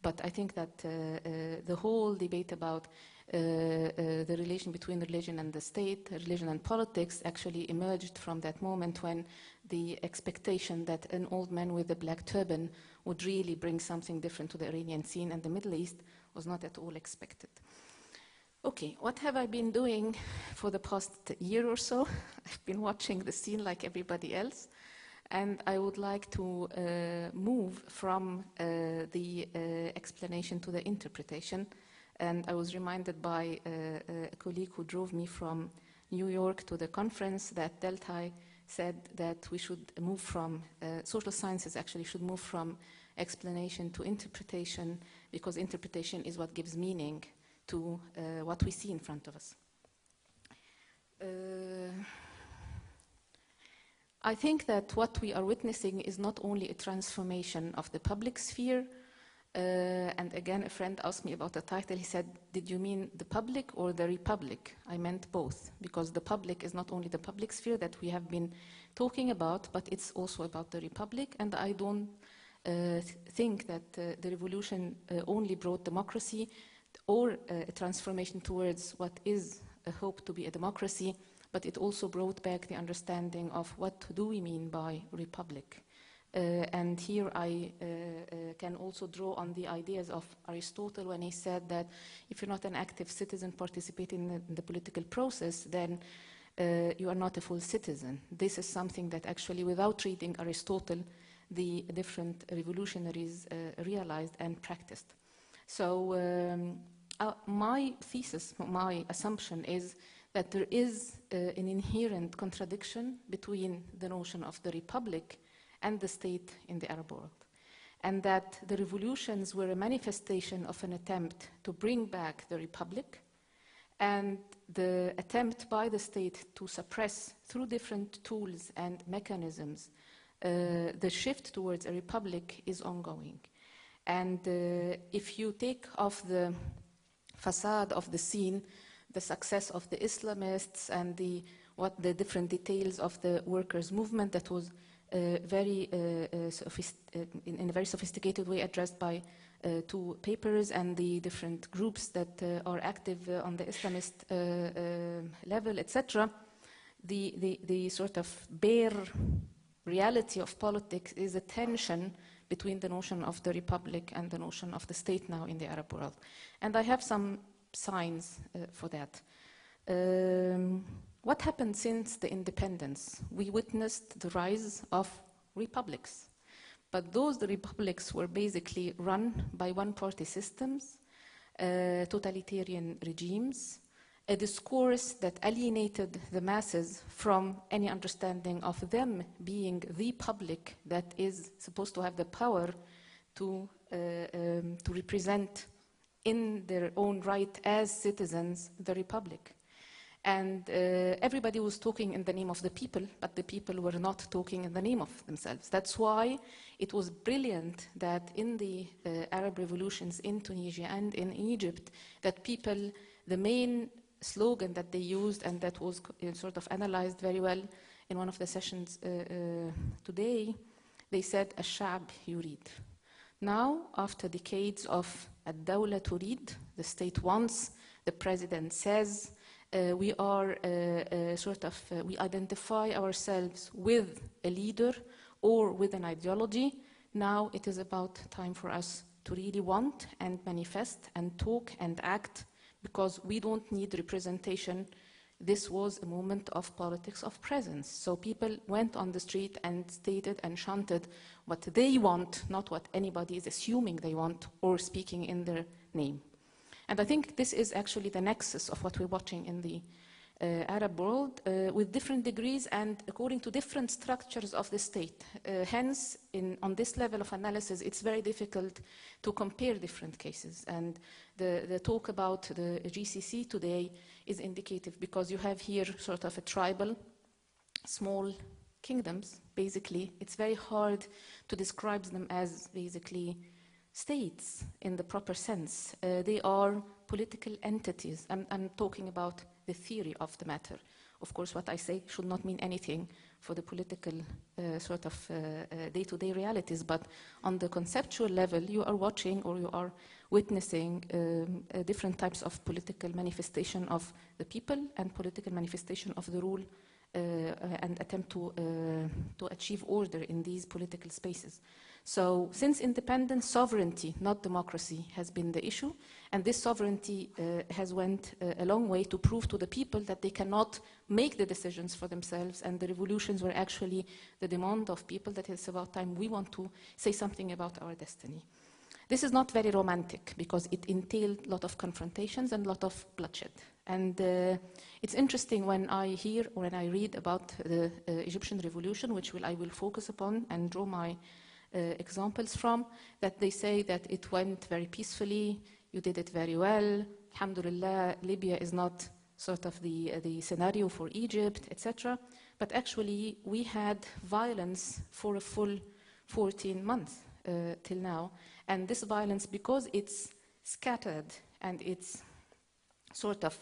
But I think that the whole debate about the relation between religion and the state, religion and politics, actually emerged from that moment when the expectation that an old man with a black turban would really bring something different to the Iranian scene and the Middle East was not at all expected. Okay, what have I been doing for the past year or so? I've been watching the scene like everybody else. And I would like to move from the explanation to the interpretation. And I was reminded by a colleague who drove me from New York to the conference that Deltai said that we should move from, social sciences actually should move from explanation to interpretation, because interpretation is what gives meaning to what we see in front of us. I think that what we are witnessing is not only a transformation of the public sphere, and again a friend asked me about the title. He said, did you mean the public or the republic? I meant both, because the public is not only the public sphere that we have been talking about, but it's also about the republic, and I don't think that the revolution only brought democracy or a transformation towards what is a hope to be a democracy, but it also brought back the understanding of what do we mean by republic. And here I can also draw on the ideas of Aristotle when he said that if you're not an active citizen participating in the political process, then you are not a full citizen. This is something that actually, without reading Aristotle, the different revolutionaries realized and practiced. So my thesis, my assumption is that there is an inherent contradiction between the notion of the republic and the state in the Arab world, and that the revolutions were a manifestation of an attempt to bring back the republic, and the attempt by the state to suppress through different tools and mechanisms the shift towards a republic is ongoing. And if you take off the facade of the scene, the success of the Islamists and what the different details of the workers' movement that was in a very sophisticated way addressed by 2 papers and the different groups that are active on the Islamist level, etc. The sort of bare reality of politics is a tension between the notion of the republic and the notion of the state now in the Arab world. And I have some signs for that. What happened since the independence? We witnessed the rise of republics. But those republics were basically run by one-party systems, totalitarian regimes, a discourse that alienated the masses from any understanding of them being the public that is supposed to have the power to represent in their own right as citizens the republic. And everybody was talking in the name of the people, but the people were not talking in the name of themselves. That's why it was brilliant that in the Arab revolutions in Tunisia and in Egypt, that people, the main slogan that they used and that was sort of analyzed very well in one of the sessions today, they said, "Al-Sha'b yurid." Now, after decades of "Ad-Dawla turid," the state wants, the president says, we are we identify ourselves with a leader or with an ideology. Now it is about time for us to really want and manifest and talk and act, because we don't need representation. This was a moment of politics of presence. So people went on the street and stated and chanted what they want, not what anybody is assuming they want or speaking in their name. And I think this is actually the nexus of what we're watching in the Arab world, with different degrees and according to different structures of the state. Hence, on this level of analysis, it's very difficult to compare different cases. And the talk about the GCC today is indicative, because you have here sort of a tribal, small kingdoms, basically. It's very hard to describe them as basically states in the proper sense. They are political entities. I'm talking about the theory of the matter. Of course, what I say should not mean anything for the political sort of day-to-day realities, but on the conceptual level, you are watching or you are witnessing different types of political manifestation of the people and political manifestation of the rule and attempt to achieve order in these political spaces. So since independence, sovereignty, not democracy, has been the issue. And this sovereignty has went a long way to prove to the people that they cannot make the decisions for themselves. And the revolutions were actually the demand of people that it's about time we want to say something about our destiny. This is not very romantic, because it entailed a lot of confrontations and a lot of bloodshed. And it's interesting when I hear or when I read about the Egyptian revolution, which I will focus upon and draw my examples from, that they say that it went very peacefully, you did it very well, alhamdulillah, Libya is not sort of the scenario for Egypt, etc. But actually, we had violence for a full 14 months till now. And this violence, because it's scattered and it's sort of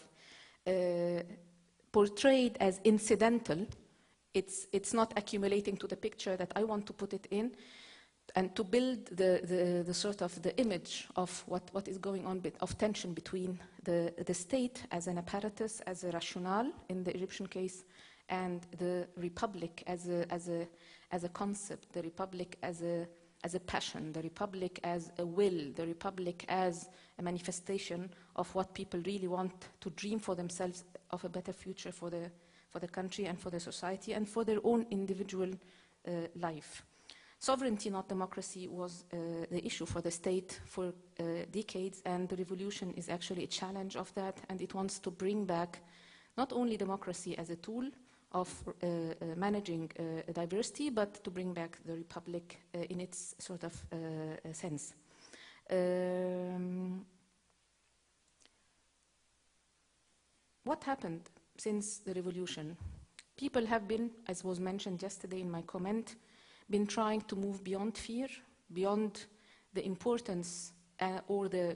portrayed as incidental, it's not accumulating to the picture that I want to put it in, and to build the sort of the image of what is going on, of tension between the state as an apparatus, as a rationale in the Egyptian case, and the republic as a concept, the republic as a passion, the republic as a will, the republic as a manifestation of what people really want to dream for themselves of a better future for the country and for the society and for their own individual life. Sovereignty, not democracy, was the issue for the state for decades, and the revolution is actually a challenge of that, and it wants to bring back not only democracy as a tool of managing diversity, but to bring back the republic in its sort of sense. What happened since the revolution? People have been, as was mentioned yesterday in my comment, been trying to move beyond fear, beyond the importance or the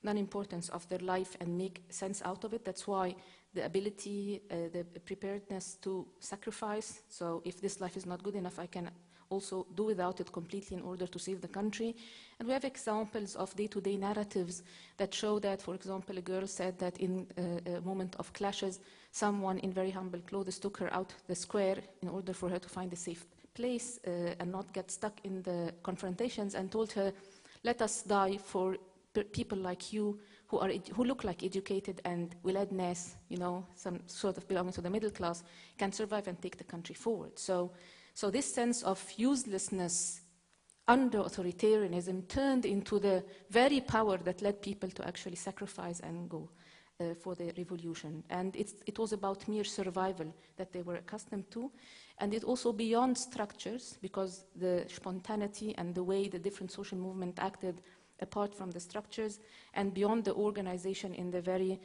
non-importance of their life and make sense out of it. That's why the ability, the preparedness to sacrifice. So if this life is not good enough, I can also do without it completely in order to save the country. And we have examples of day-to-day narratives that show that, for example, a girl said that in a moment of clashes, someone in very humble clothes took her out the square in order for her to find a safe place and not get stuck in the confrontations, and told her, let us die for people like you who look like educated and wiladnas, you know, some sort of belonging to the middle class, can survive and take the country forward. So this sense of uselessness under authoritarianism turned into the very power that led people to actually sacrifice and go for the revolution. And it was about mere survival that they were accustomed to. And it also beyond structures, because the spontaneity and the way the different social movements acted apart from the structures, and beyond the organization in the very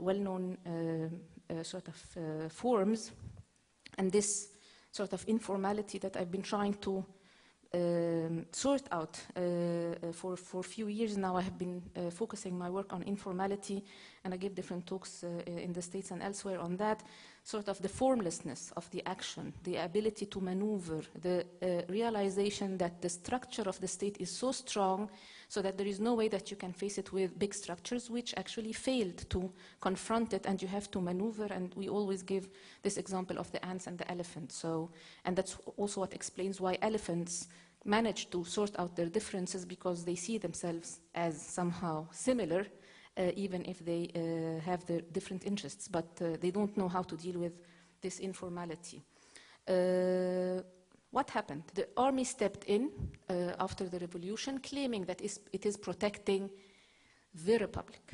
well-known sort of forms. And this sort of informality that I've been trying to sort out for a few years now. I have been focusing my work on informality, and I give different talks in the States and elsewhere on that, sort of the formlessness of the action, the ability to maneuver, the realization that the structure of the state is so strong so that there is no way that you can face it with big structures which actually failed to confront it, and you have to maneuver. And we always give this example of the ants and the elephant. And that's also what explains why elephants manage to sort out their differences, because they see themselves as somehow similar, even if they have their different interests, but they don't know how to deal with this informality. What happened? The army stepped in after the revolution, claiming that it is protecting the republic.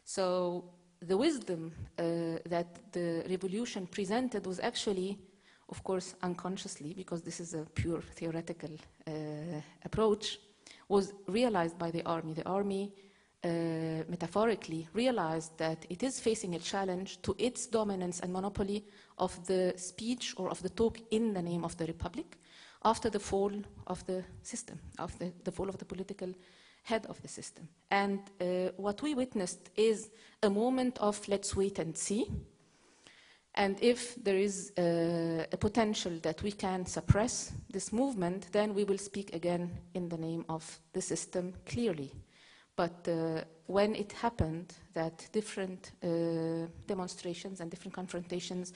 So the wisdom that the revolution presented was actually, of course, unconsciously, because this is a pure theoretical approach, was realized by the army. The army metaphorically realized that it is facing a challenge to its dominance and monopoly of the speech or of the talk in the name of the republic after the fall of the system, after the fall of the political head of the system. And what we witnessed is a moment of let's wait and see. And if there is a potential that we can suppress this movement, then we will speak again in the name of the system clearly. But when it happened that different demonstrations and different confrontations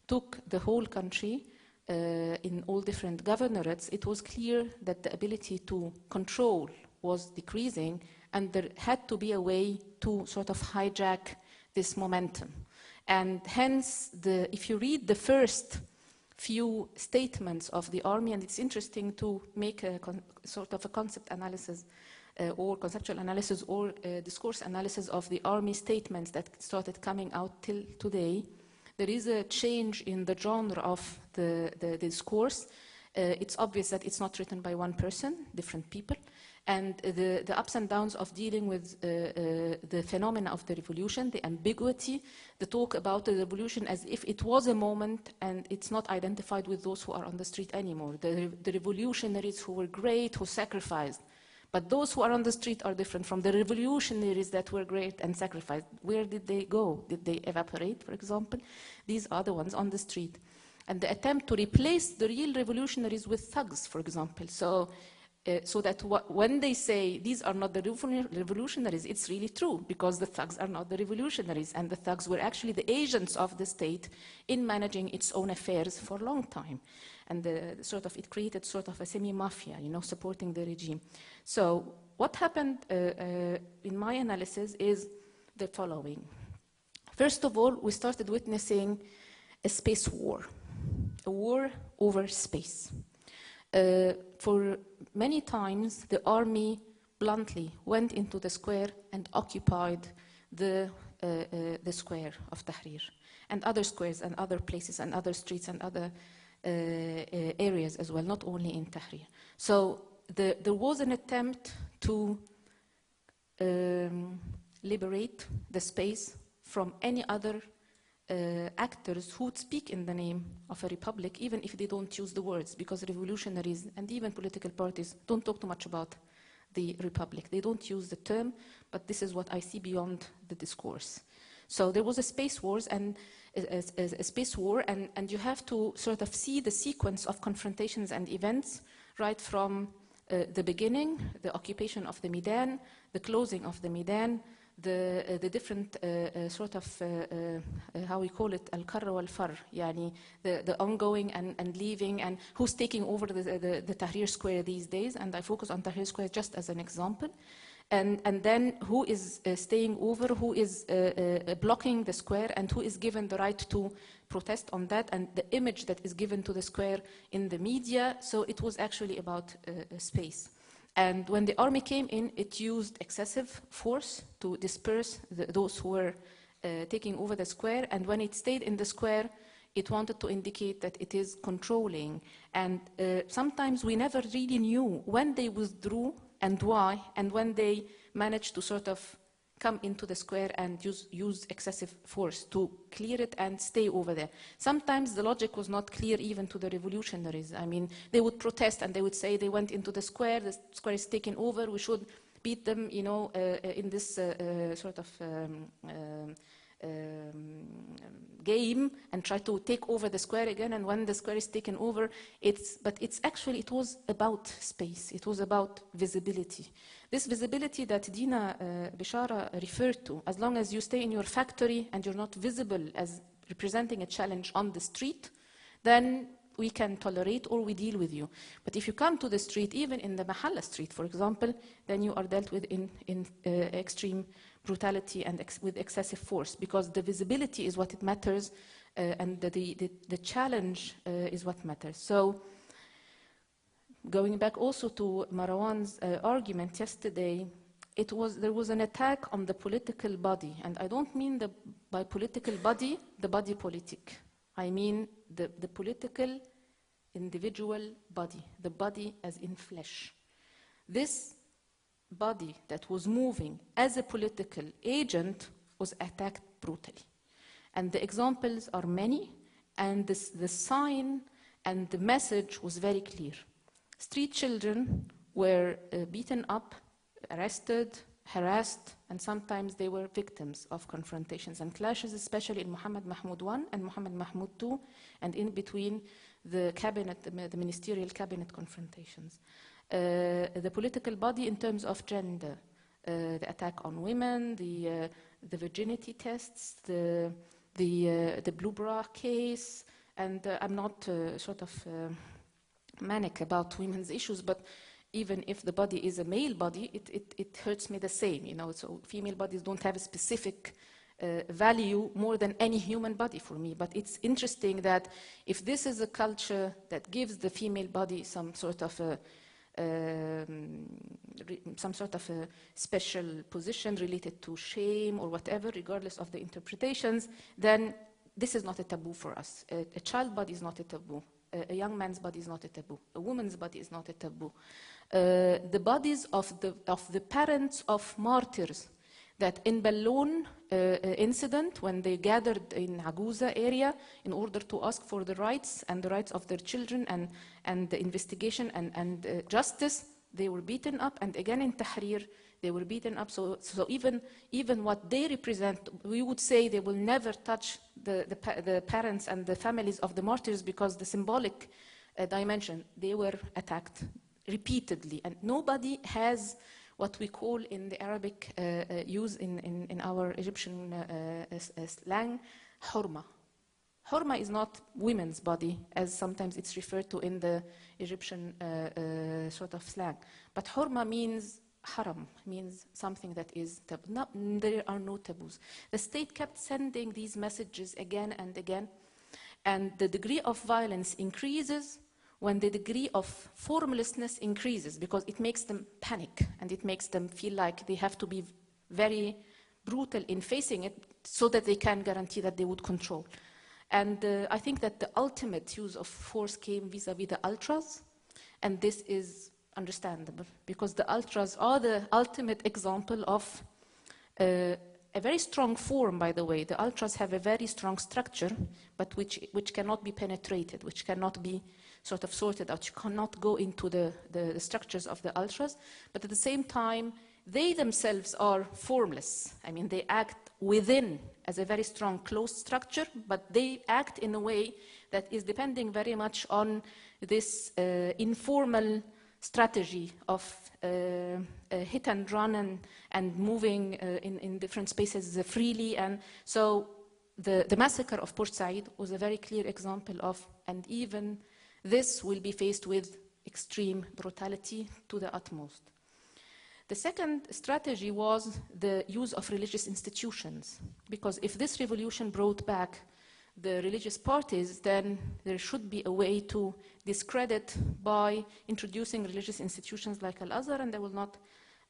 took the whole country in all different governorates, it was clear that the ability to control was decreasing, and there had to be a way to sort of hijack this momentum. And hence, if you read the first few statements of the army, and it's interesting to make a sort of a concept analysis or conceptual analysis or discourse analysis of the army statements that started coming out till today, there is a change in the genre of the discourse. It's obvious that it's not written by one person, different people, and the ups and downs of dealing with the phenomena of the revolution, the ambiguity, the talk about the revolution as if it was a moment and it's not identified with those who are on the street anymore. The revolutionaries who were great, who sacrificed. But those who are on the street are different from the revolutionaries that were great and sacrificed. Where did they go? Did they evaporate, for example? These are the ones on the street. And the attempt to replace the real revolutionaries with thugs, for example. So that when they say these are not the revolutionaries, it's really true, because the thugs are not the revolutionaries, and the thugs were actually the agents of the state in managing its own affairs for a long time. And it created sort of a semi-mafia, supporting the regime. So what happened in my analysis is the following. First of all, we started witnessing a space war, a war over space. For many times, the army bluntly went into the square and occupied the square of Tahrir, and other squares and other places and other streets and other areas as well, not only in Tahrir. So there was an attempt to liberate the space from any other actors who would speak in the name of a republic, even if they don't use the words, because revolutionaries and even political parties don't talk too much about the republic. They don't use the term, but this is what I see beyond the discourse. So there was a space war, and you have to sort of see the sequence of confrontations and events right from the beginning, the occupation of the Midan, the closing of the Midan, the different sort of, how we call it, al-karr wal-far, yani the ongoing and leaving, and who's taking over the Tahrir Square these days, and I focus on Tahrir Square just as an example. And then who is staying over, who is blocking the square, and who is given the right to protest on that, and the image that is given to the square in the media. So it was actually about space. And when the army came in, it used excessive force to disperse those who were taking over the square. And when it stayed in the square, it wanted to indicate that it is controlling. And sometimes we never really knew when they withdrew and why, and when they managed to sort of come into the square and use excessive force to clear it and stay over there. Sometimes the logic was not clear even to the revolutionaries. I mean, they would protest and they would say they went into the square is taken over, we should beat them, you know, in this sort of game and try to take over the square again, and when the square is taken over, it was about space, it was about visibility. This visibility that Dina Bishara referred to, as long as you stay in your factory and you're not visible as representing a challenge on the street, then we can tolerate or we deal with you. But if you come to the street, even in the Mahalla street, for example, then you are dealt with in extreme brutality and with excessive force, because the visibility is what it matters, and the challenge is what matters. So, going back also to Marwan's argument yesterday, there was an attack on the political body, and I don't mean by political body, the body politic. I mean the political individual body, the body as in flesh. This body that was moving as a political agent was attacked brutally. And the examples are many, and the sign and the message was very clear. Street children were beaten up, arrested, harassed, and sometimes they were victims of confrontations and clashes, especially in Muhammad Mahmoud I and Muhammad Mahmoud II, and in between the cabinet, the ministerial cabinet confrontations. The political body in terms of gender, the attack on women, the virginity tests, the blue bra case, and I'm not sort of manic about women's issues, but even if the body is a male body, it hurts me the same, you know. So female bodies don't have a specific value more than any human body for me. But it's interesting that if this is a culture that gives the female body some sort of a special position related to shame or whatever, regardless of the interpretations, then this is not a taboo for us. A child body is not a taboo. A young man's body is not a taboo. A woman's body is not a taboo. The bodies of the parents of martyrs, that in Balloon incident, when they gathered in Aguza area in order to ask for the rights and the rights of their children and the investigation and justice, they were beaten up, and again in Tahrir they were beaten up. So even what they represent, we would say they will never touch the parents and the families of the martyrs, because the symbolic dimension, they were attacked repeatedly, and nobody has what we call in the Arabic use in our Egyptian slang, hurma. Hurma is not women's body, as sometimes it's referred to in the Egyptian sort of slang. But hurma means haram, means something that is taboo. There are no taboos. The state kept sending these messages again and again, and the degree of violence increases when the degree of formlessness increases, because it makes them panic and it makes them feel like they have to be very brutal in facing it so that they can guarantee that they would control. And I think that the ultimate use of force came vis-a-vis the ultras, and this is understandable, because the ultras are the ultimate example of a very strong form, by the way. The ultras have a very strong structure, but which cannot be penetrated, which cannot be sort of sorted out. You cannot go into the structures of the ultras, but at the same time, they themselves are formless. I mean, they act within as a very strong closed structure, but they act in a way that is depending very much on this informal strategy of hit and run and moving in different spaces freely. And so the massacre of Port Said was a very clear example of, and even this will be faced with extreme brutality to the utmost. The second strategy was the use of religious institutions, because if this revolution brought back the religious parties, then there should be a way to discredit by introducing religious institutions like Al-Azhar, and I will not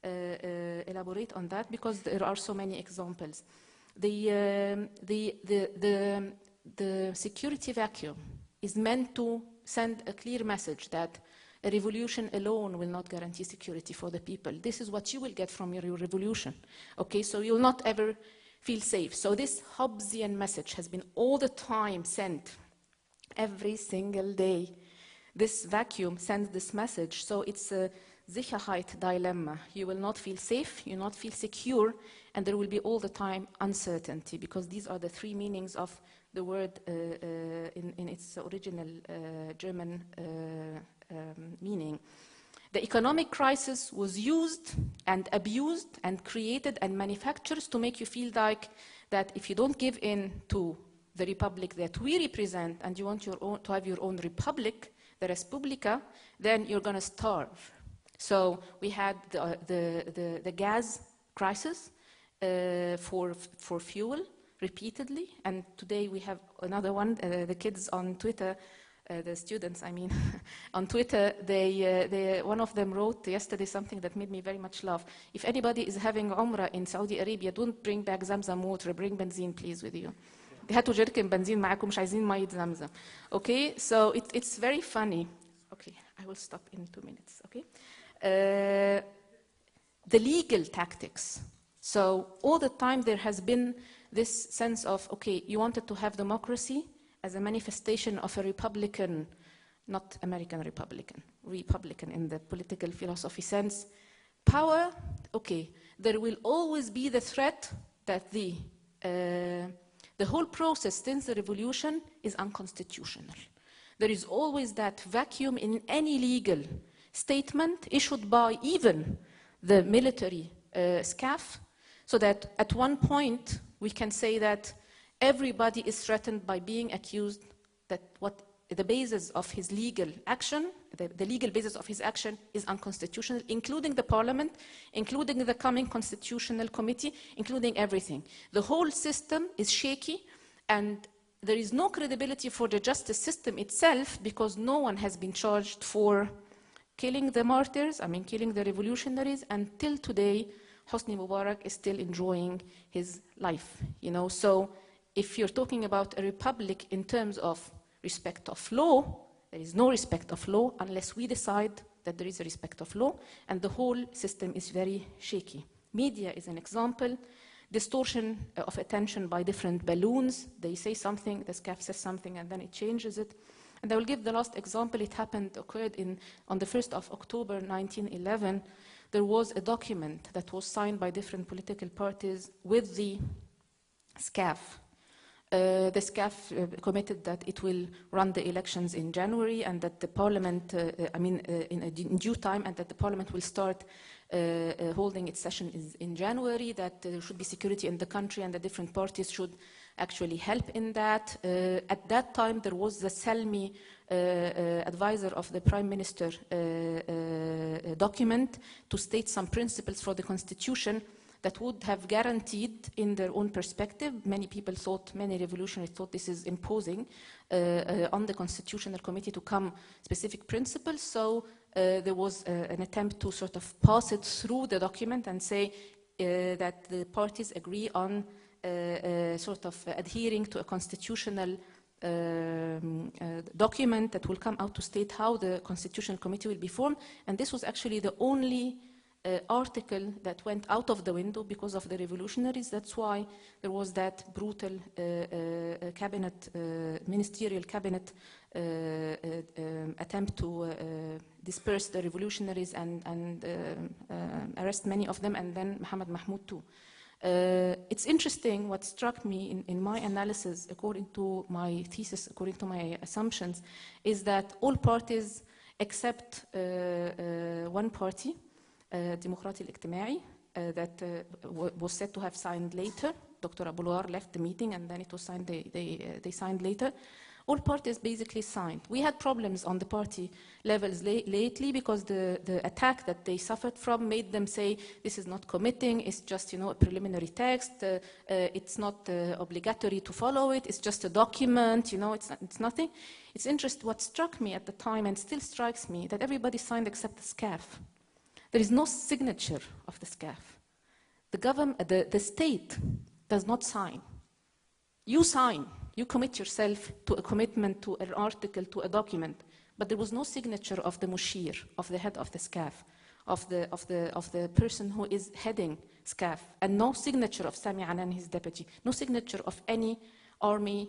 elaborate on that because there are so many examples. The security vacuum is meant to send a clear message that a revolution alone will not guarantee security for the people. This is what you will get from your revolution. Okay, so you'll not ever feel safe. So this Hobbesian message has been all the time sent, every single day. This vacuum sends this message, so it's a Sicherheit dilemma. You will not feel safe, you will not feel secure, and there will be all the time uncertainty, because these are the three meanings of the word in its original German meaning. The economic crisis was used and abused and created and manufactured to make you feel like that if you don't give in to the republic that we represent and you want to have your own republic, the Respublika, then you're going to starve. So we had the gas crisis for fuel repeatedly, and today we have another one. The kids on Twitter, the students, I mean, on Twitter, one of them wrote yesterday something that made me very much laugh. If anybody is having Umrah in Saudi Arabia, don't bring back Zamzam water, bring benzene please with you. هاتوا جركن بنزين معاكم مش عايزين مية زمزم. Okay, so it's very funny. Okay, I will stop in 2 minutes. Okay, the legal tactics. So all the time there has been this sense of, okay, you wanted to have democracy as a manifestation of a Republican, not American Republican, Republican in the political philosophy sense. Power, okay, there will always be the threat that the whole process since the revolution is unconstitutional. There is always that vacuum in any legal statement issued by even the military SCAF, so that at one point we can say that everybody is threatened by being accused that what the basis of his legal action, the legal basis of his action is unconstitutional, including the parliament, including the coming constitutional committee, including everything. The whole system is shaky, and there is no credibility for the justice system itself because no one has been charged for killing the martyrs, I mean killing the revolutionaries. Until today, Hosni Mubarak is still enjoying his life, you know. So if you're talking about a republic in terms of respect of law, there is no respect of law unless we decide that there is a respect of law, and the whole system is very shaky. Media is an example. Distortion of attention by different balloons. They say something, the SCAF says something, and then it changes it. And I will give the last example. It occurred on the 1st of October 1911. There was a document that was signed by different political parties with the SCAF. The SCAF committed that it will run the elections in January, and that the parliament, in due time, and that the parliament will start holding its session in January, that there should be security in the country and the different parties should actually help in that. At that time, there was the Salmi advisor of the Prime Minister document to state some principles for the constitution that would have guaranteed, in their own perspective, many revolutionaries thought this is imposing on the Constitutional Committee to come specific principles. So there was an attempt to sort of pass it through the document and say that the parties agree on sort of adhering to a constitutional document that will come out to state how the Constitutional Committee will be formed. And this was actually the only article that went out of the window because of the revolutionaries. That's why there was that brutal cabinet, ministerial cabinet attempt to disperse the revolutionaries and arrest many of them, and then Mohammed Mahmoud too. It's interesting, what struck me in my analysis, according to my thesis, according to my assumptions, is that all parties except one party, Demokrati al-Ijtima'i, that was said to have signed later. Dr. Abulwar left the meeting and then it was signed, they signed later. All parties basically signed. We had problems on the party levels lately because the attack that they suffered from made them say this is not committing, it's just a preliminary text, it's not obligatory to follow it, it's just a document, it's nothing. It's interesting, what struck me at the time and still strikes me, that everybody signed except the SCAF. There is no signature of the SCAF. The government, the state does not sign. You sign. You commit yourself to a commitment, to an article, to a document, but there was no signature of the mushir, of the head of the SCAF, of the person who is heading SCAF, and no signature of Sami Anan, his deputy, no signature of any army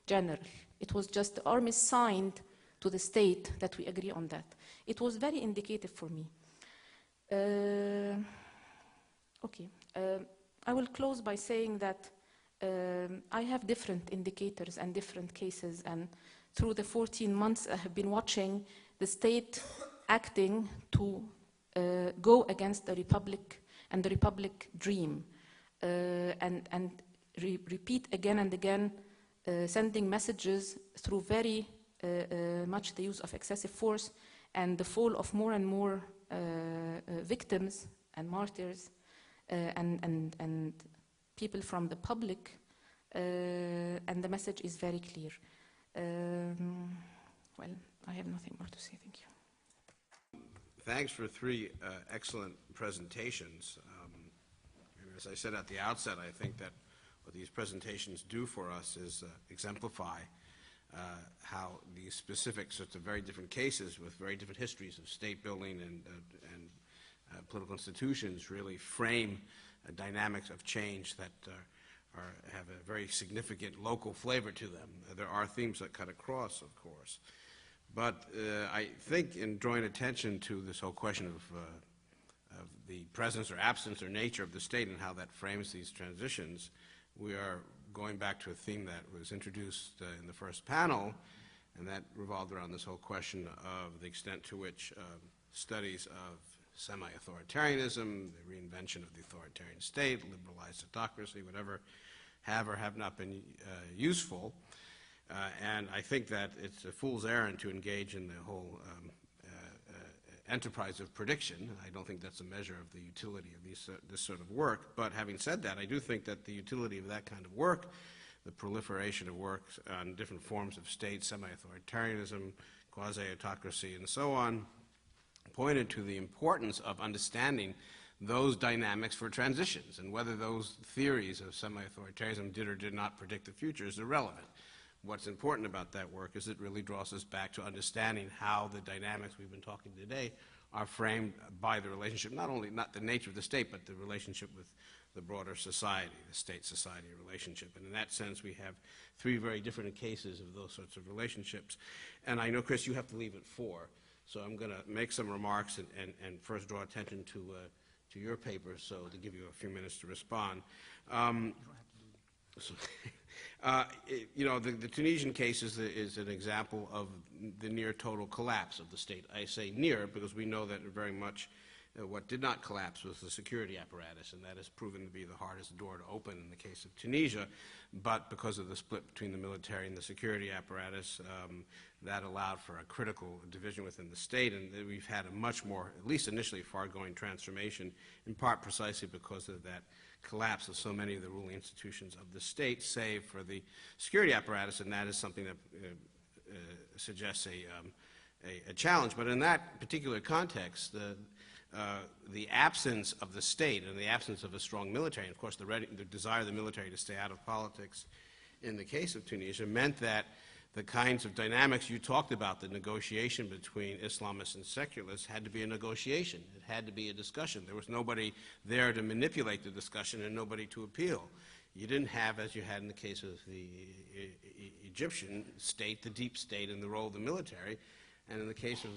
general. It was just the army signed to the state that we agree on that. It was very indicative for me. I will close by saying that I have different indicators and different cases, and through the 14 months I have been watching the state acting to go against the republic and the republic dream, and repeat again and again, sending messages through very much the use of excessive force and the fall of more and more victims and martyrs and people from the public, and the message is very clear. Well, I have nothing more to say. Thank you. Thanks for three excellent presentations. As I said at the outset, I think that what these presentations do for us is exemplify how these specific sorts of very different cases with very different histories of state building and political institutions really frame dynamics of change that have a very significant local flavor to them. There are themes that cut across, of course. But I think in drawing attention to this whole question of the presence or absence or nature of the state and how that frames these transitions, we are going back to a theme that was introduced in the first panel, and that revolved around this whole question of the extent to which studies of semi-authoritarianism, the reinvention of the authoritarian state, liberalized autocracy, whatever, have or have not been useful. And I think that it's a fool's errand to engage in the whole enterprise of prediction. I don't think that's a measure of the utility of this sort of work. But having said that, I do think that the utility of that kind of work, the proliferation of work on different forms of state, semi-authoritarianism, quasi-autocracy, and so on, pointed to the importance of understanding those dynamics for transitions, and whether those theories of semi-authoritarianism did or did not predict the future is irrelevant. What's important about that work is it really draws us back to understanding how the dynamics we've been talking today are framed by the relationship, not the nature of the state, but the relationship with the broader society, the state-society relationship. And in that sense, we have three very different cases of those sorts of relationships. And I know, Chris, you have to leave at 4, so I'm going to make some remarks and first draw attention to your paper, so to give you a few minutes to respond. The Tunisian case is an example of the near total collapse of the state. I say near because we know that very much what did not collapse was the security apparatus, and that has proven to be the hardest door to open in the case of Tunisia. But because of the split between the military and the security apparatus, that allowed for a critical division within the state, and we've had a much more, at least initially, far-going transformation, in part precisely because of that collapse of so many of the ruling institutions of the state, save for the security apparatus, and that is something that suggests a challenge. But in that particular context, the absence of the state and the absence of a strong military, and of course the desire of the military to stay out of politics in the case of Tunisia, meant that the kinds of dynamics you talked about, the negotiation between Islamists and secularists, had to be a negotiation. It had to be a discussion. There was nobody there to manipulate the discussion and nobody to appeal. You didn't have, as you had in the case of the Egyptian state, the deep state and the role of the military. And in the case of,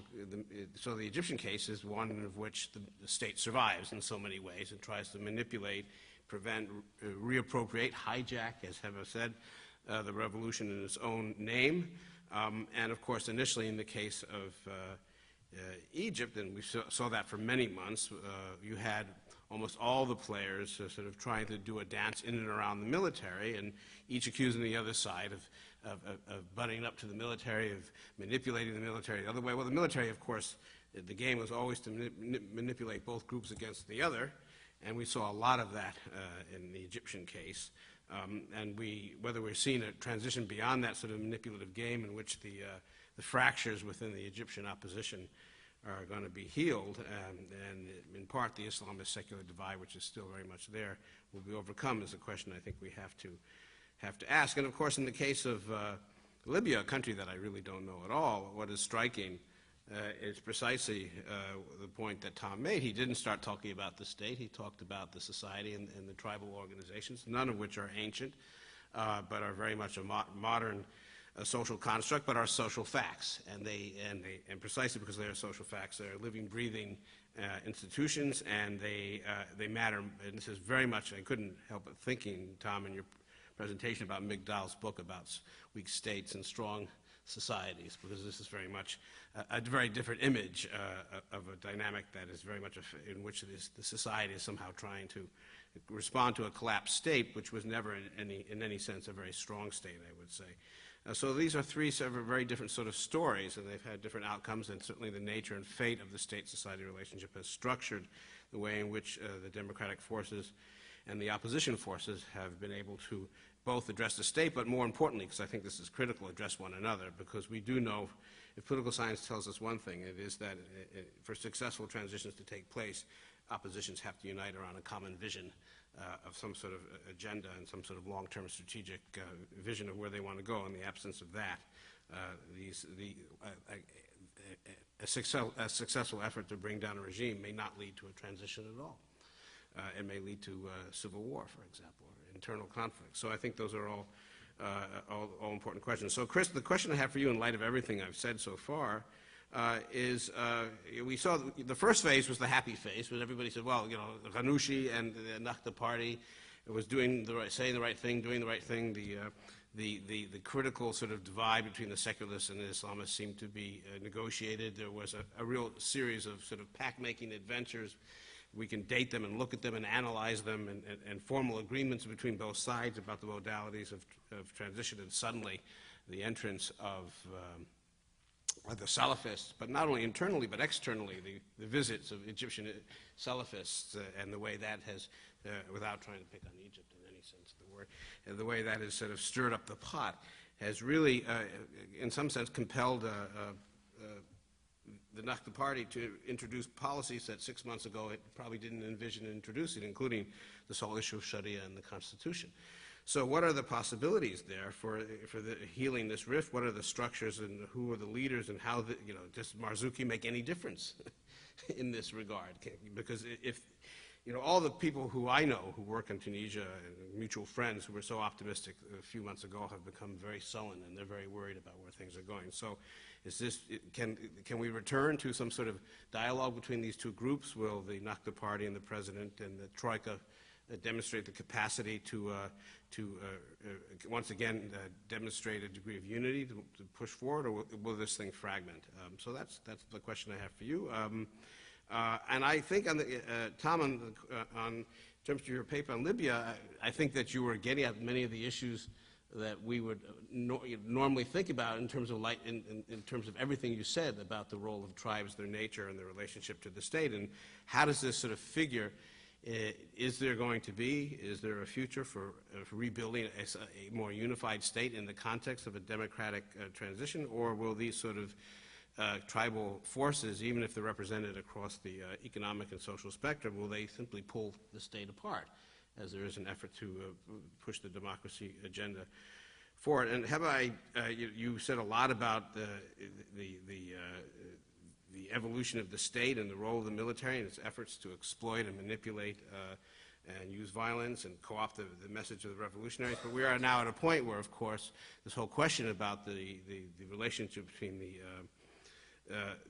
so the Egyptian case is one of which the state survives in so many ways and tries to manipulate, prevent, reappropriate, hijack, as Heva said, the revolution in its own name. And of course, initially in the case of Egypt, and we saw that for many months, you had almost all the players sort of trying to do a dance in and around the military, and each accusing the other side of butting up to the military, of manipulating the military the other way. Well, the military, of course, the game was always to manipulate both groups against the other, and we saw a lot of that in the Egyptian case. And whether we're seeing a transition beyond that sort of manipulative game in which the fractures within the Egyptian opposition are going to be healed, and in part the Islamist secular divide, which is still very much there, will be overcome, is a question I think we have to ask. And of course, in the case of Libya, a country that I really don't know at all, what is striking is precisely the point that Tom made. He didn't start talking about the state. He talked about the society and the tribal organizations, none of which are ancient, but are very much a modern social construct, but are social facts. And precisely because they are social facts, they are living, breathing institutions, and they matter. And this is very much, I couldn't help but thinking, Tom, in your presentation about Migdal's book about weak states and strong societies, because this is very much a very different image of a dynamic that is very much in which the society is somehow trying to respond to a collapsed state, which was never in any sense a very strong state, I would say. So these are three very different sort of stories, and they've had different outcomes, and certainly the nature and fate of the state-society relationship has structured the way in which the democratic forces and the opposition forces have been able to both address the state, but more importantly, because I think this is critical, address one another, because we do know, if political science tells us one thing, it is that for successful transitions to take place, oppositions have to unite around a common vision of some sort of agenda and some sort of long-term strategic vision of where they want to go. In the absence of that, a successful effort to bring down a regime may not lead to a transition at all. It may lead to civil war, for example, or internal conflict. So I think those are all important questions. So, Chris, the question I have for you in light of everything I've said so far is we saw the first phase was the happy phase, when everybody said, well, you know, Ghanouchi and the Ennahda party was saying the right thing, doing the right thing. The critical sort of divide between the secularists and the Islamists seemed to be negotiated. There was a real series of sort of pact-making adventures. We can date them and look at them and analyze them, and formal agreements between both sides about the modalities of transition, and suddenly the entrance of the Salafists, but not only internally but externally, the visits of Egyptian Salafists and the way that has, without trying to pick on Egypt in any sense of the word, the way that has sort of stirred up the pot has really, in some sense, compelled the Ennahda party to introduce policies that 6 months ago it probably didn't envision introducing, including this whole issue of Sharia and the Constitution. So what are the possibilities there for healing this rift? What are the structures, and who are the leaders, and how, does Marzouki make any difference in this regard? Because if, all the people who I know who work in Tunisia, and mutual friends who were so optimistic a few months ago, have become very sullen, and they're very worried about where things are going. So can we return to some sort of dialogue between these two groups? Will the Ennahda party and the president and the Troika demonstrate the capacity to once again demonstrate a degree of unity to push forward, or will this thing fragment? So that's the question I have for you. And I think, Tom, in terms of your paper on Libya, I think that you were getting at many of the issues that we would normally think about in terms of in terms of everything you said about the role of tribes, their nature, and their relationship to the state, and how does this sort of figure? Is there a future for rebuilding a more unified state in the context of a democratic transition, or will these sort of tribal forces, even if they're represented across the economic and social spectrum, will they simply pull the state apart, as there is an effort to push the democracy agenda for it. And you said a lot about the evolution of the state and the role of the military and its efforts to exploit and manipulate and use violence and co-opt the message of the revolutionaries. But we are now at a point where, of course, this whole question about the relationship between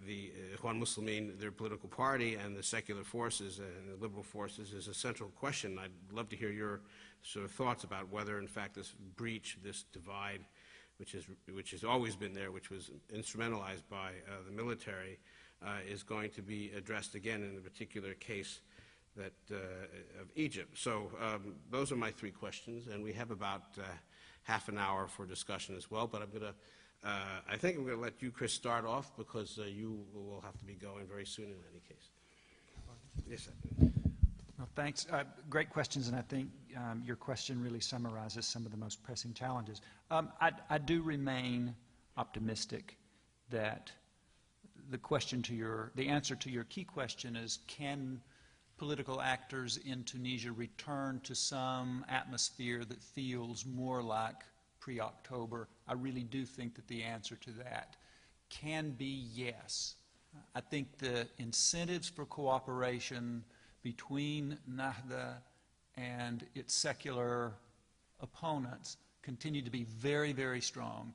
the Ikhwan Muslimin, their political party, and the secular forces and the liberal forces is a central question. I'd love to hear your sort of thoughts about whether, in fact, this breach, this divide, which has always been there, which was instrumentalized by the military, is going to be addressed again in the particular case of Egypt. So those are my three questions, and we have about half an hour for discussion as well. But I think I'm going to let you, Chris, start off because you will have to be going very soon in any case. Yes, sir. Well, thanks. Great questions, and I think your question really summarizes some of the most pressing challenges. I do remain optimistic that the answer to your key question is, can political actors in Tunisia return to some atmosphere that feels more like pre-October? I really do think that the answer to that can be yes. I think the incentives for cooperation between Nahda and its secular opponents continue to be very, very strong.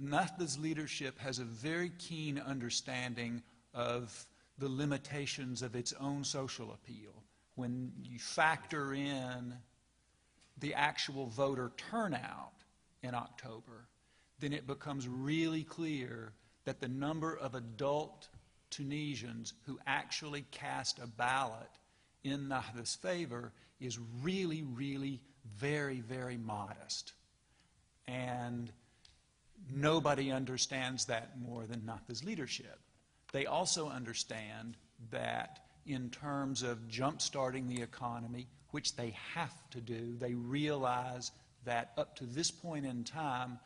Nahda's leadership has a very keen understanding of the limitations of its own social appeal. When you factor in the actual voter turnout in October, then it becomes really clear that the number of adult Tunisians who actually cast a ballot in Nahda's favor is really, really very, very modest. And nobody understands that more than Nahda's leadership. They also understand that in terms of jump-starting the economy, which they have to do, they realize that up to this point in time,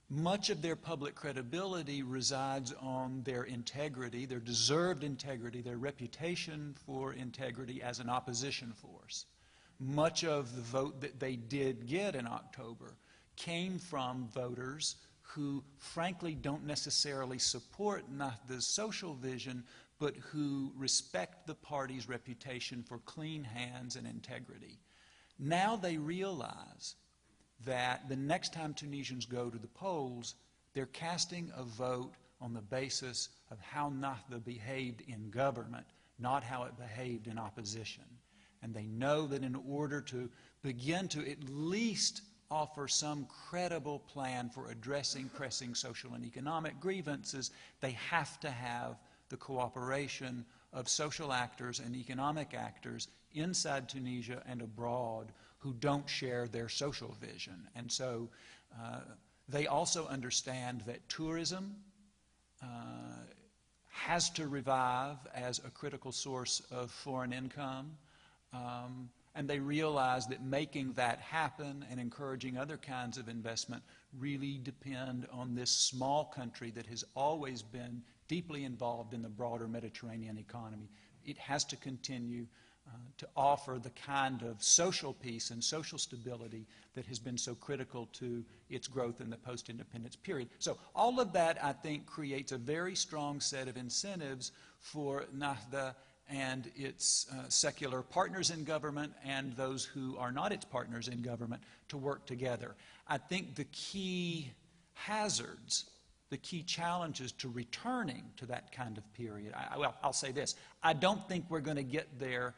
much of their public credibility resides on their integrity, their deserved integrity, their reputation for integrity as an opposition force. Much of the vote that they did get in October came from voters who frankly don't necessarily support Nahda's social vision, but who respect the party's reputation for clean hands and integrity. Now they realize that the next time Tunisians go to the polls, they're casting a vote on the basis of how Nahda behaved in government, not how it behaved in opposition. And they know that in order to begin to at least offer some credible plan for addressing pressing social and economic grievances, they have to have the cooperation of social actors and economic actors inside Tunisia and abroad who don't share their social vision. And so they also understand that tourism has to revive as a critical source of foreign income. And they realize that making that happen and encouraging other kinds of investment really depend on this small country that has always been deeply involved in the broader Mediterranean economy. It has to continue to offer the kind of social peace and social stability that has been so critical to its growth in the post-independence period. So all of that, I think, creates a very strong set of incentives for Nahda and its secular partners in government and those who are not its partners in government to work together. I think the key hazards, the key challenges to returning to that kind of period, I'll say this, I don't think we're going to get there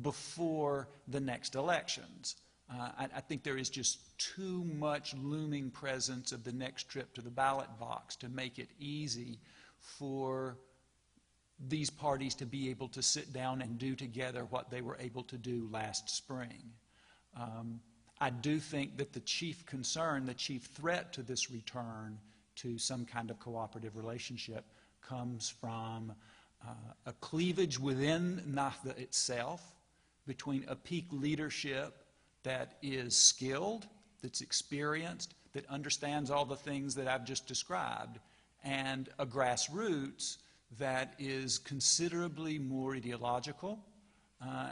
before the next elections. I think there is just too much looming presence of the next trip to the ballot box to make it easy for these parties to be able to sit down and do together what they were able to do last spring. I do think that the chief concern, the chief threat to this return to some kind of cooperative relationship comes from a cleavage within Nahda itself between a peak leadership that is skilled, that's experienced, that understands all the things that I've just described, and a grassroots that is considerably more ideological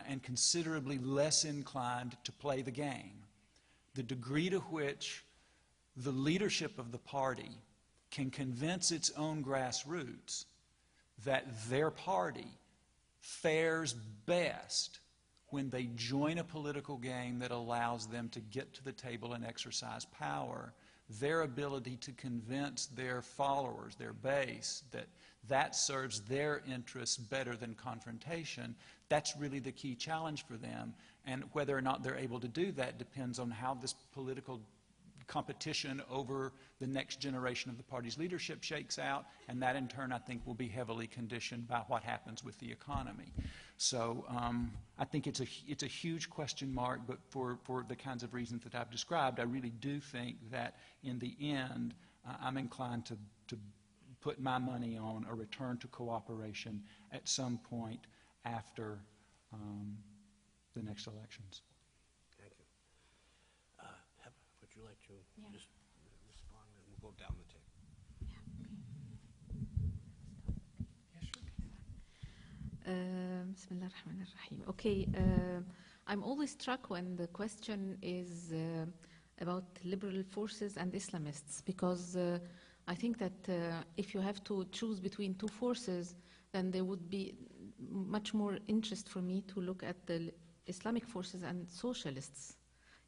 and considerably less inclined to play the game. The degree to which the leadership of the party can convince its own grassroots that their party fares best when they join a political game that allows them to get to the table and exercise power, their ability to convince their followers, their base, that that serves their interests better than confrontation, that's really the key challenge for them. And whether or not they're able to do that depends on how this political competition over the next generation of the party's leadership shakes out, and that in turn I think will be heavily conditioned by what happens with the economy. So I think it's a huge question mark, but for the kinds of reasons that I've described, I really do think that in the end I'm inclined to put my money on a return to cooperation at some point after the next elections. Thank you. Heather, would you like to just respond, and we'll go down the table? بسم الله الرحمن الرحيم. Okay, I'm always struck when the question is about liberal forces and Islamists, because I think that if you have to choose between two forces, then there would be much more interest for me to look at the Islamic forces and socialists.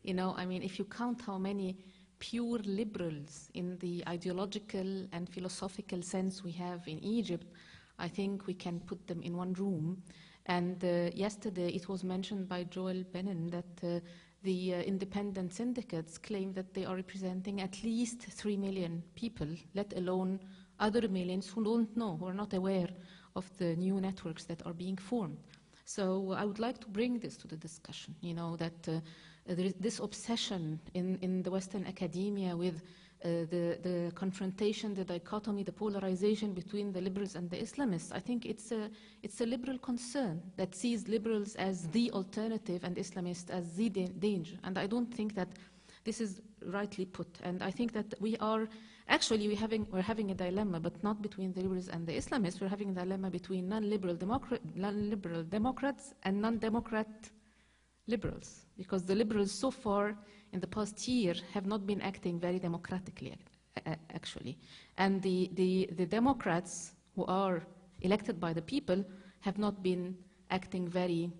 You know, I mean, if you count how many pure liberals in the ideological and philosophical sense we have in Egypt, I think we can put them in one room. And yesterday it was mentioned by Joel Benin that the independent syndicates claim that they are representing at least 3 million people, let alone other millions who don't know, who are not aware of the new networks that are being formed. So I would like to bring this to the discussion, you know, that there is this obsession in the Western academia with the confrontation, the dichotomy, the polarization between the liberals and the Islamists. I think it's a liberal concern that sees liberals as the alternative and Islamists as the danger. And I don't think that this is rightly put. And I think that we are actually we're having a dilemma, but not between the liberals and the Islamists. We're having a dilemma between non-liberal Democrats and non-democrat liberals, because the liberals so far in the past year have not been acting very democratically, actually. And the Democrats who are elected by the people have not been acting very,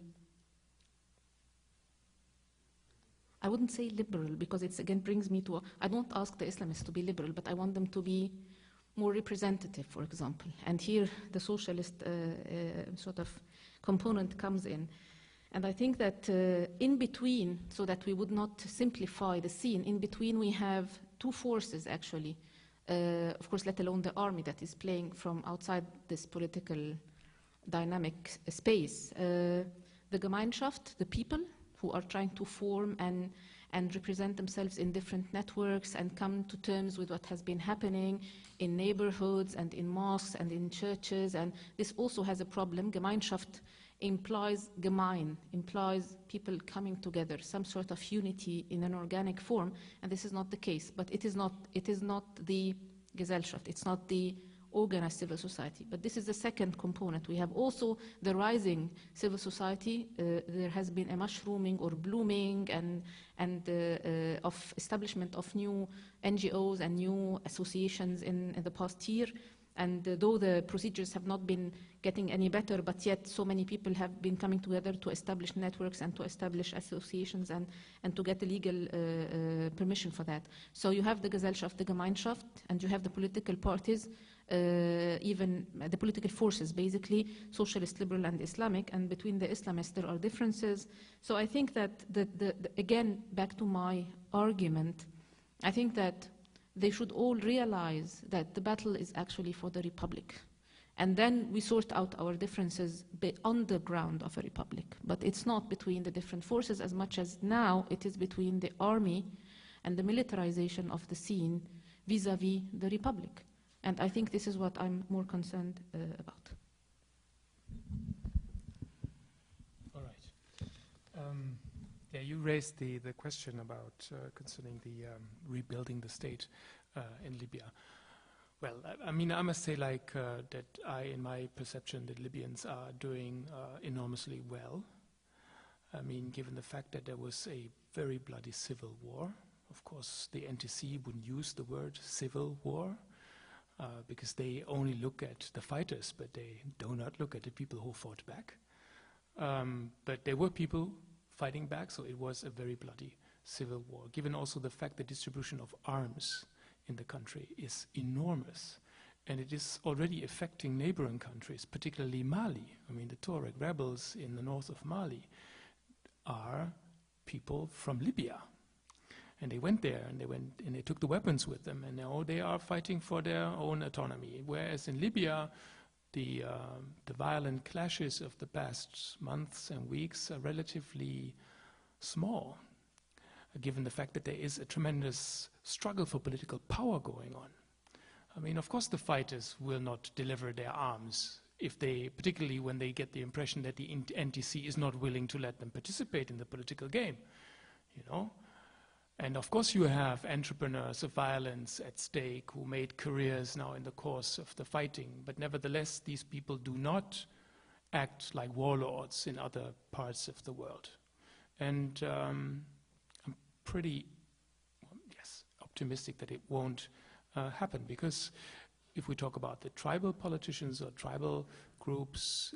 I wouldn't say liberal, because it again brings me to, I don't ask the Islamists to be liberal, but I want them to be more representative, for example. And here the socialist sort of component comes in. And I think that in between, so that we would not simplify the scene, in between we have two forces actually, of course, let alone the army that is playing from outside this political dynamic space. The Gemeinschaft, the people who are trying to form and represent themselves in different networks and come to terms with what has been happening in neighborhoods and in mosques and in churches. And this also has a problem. Gemeinschaft implies people coming together, some sort of unity in an organic form, and this is not the case. But it is not the Gesellschaft, it's not the organized civil society. But this is the second component. We have also the rising civil society. There has been a mushrooming or blooming and of establishment of new NGOs and new associations in the past year. And though the procedures have not been getting any better, but yet so many people have been coming together to establish networks and to establish associations and to get the legal permission for that. So you have the Gesellschaft, the Gemeinschaft, and you have the political parties, even the political forces, basically, socialist, liberal, and Islamic, and between the Islamists there are differences. So I think that, again, back to my argument, I think that they should all realize that the battle is actually for the republic. And then we sort out our differences on the ground of a republic. But it's not between the different forces as much as now it is between the army and the militarization of the scene vis-a-vis the republic. And I think this is what I'm more concerned about. All right. Yeah, you raised the question about concerning the rebuilding the state in Libya. Well, I mean, I must say, like, that in my perception, the Libyans are doing enormously well. I mean, given the fact that there was a very bloody civil war Of course, the NTC wouldn't use the word civil war because they only look at the fighters, but they do not look at the people who fought back. But there were people fighting back, so it was a very bloody civil war, given also the fact the distribution of arms in the country is enormous. And it is already affecting neighboring countries, particularly Mali. I mean, the Tuareg rebels in the north of Mali are people from Libya. And they went there, and they took the weapons with them, and now they are fighting for their own autonomy. Whereas in Libya, the violent clashes of the past months and weeks are relatively small, given the fact that there is a tremendous struggle for political power going on. I mean, of course the fighters will not deliver their arms if they, particularly when they get the impression that the NTC is not willing to let them participate in the political game, you know. And of course you have entrepreneurs of violence at stake who made careers now in the course of the fighting, but nevertheless these people do not act like warlords in other parts of the world. And I'm pretty, optimistic that it won't happen, because if we talk about the tribal politicians or tribal groups,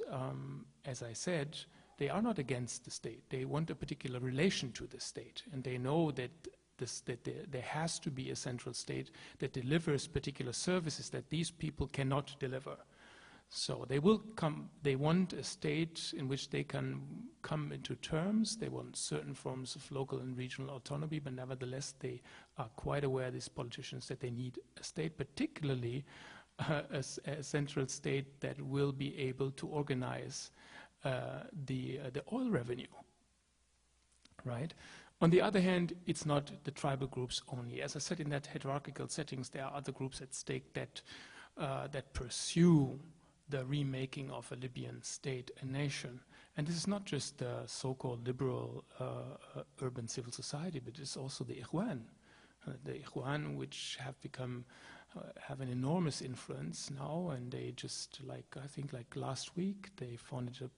as I said, they are not against the state. They want a particular relation to the state, and they know that there has to be a central state that delivers particular services that these people cannot deliver. So they will come, they want a state in which they can come into terms. They want certain forms of local and regional autonomy, but nevertheless they are quite aware, these politicians, that they need a state, particularly a central state that will be able to organize the oil revenue, right? On the other hand, it's not the tribal groups only. As I said, in that hierarchical settings, there are other groups at stake that pursue the remaking of a Libyan state, a nation. And this is not just the so-called liberal urban civil society, but it's also the Ikhwan, which have become, have an enormous influence now, and they just, I think last week, they founded a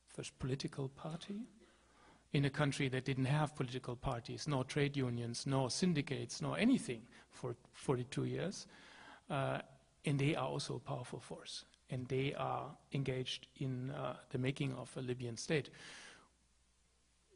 first political party in a country that didn't have political parties, no trade unions, no syndicates, no anything for 42 years. And they are also a powerful force. And they are engaged in the making of a Libyan state.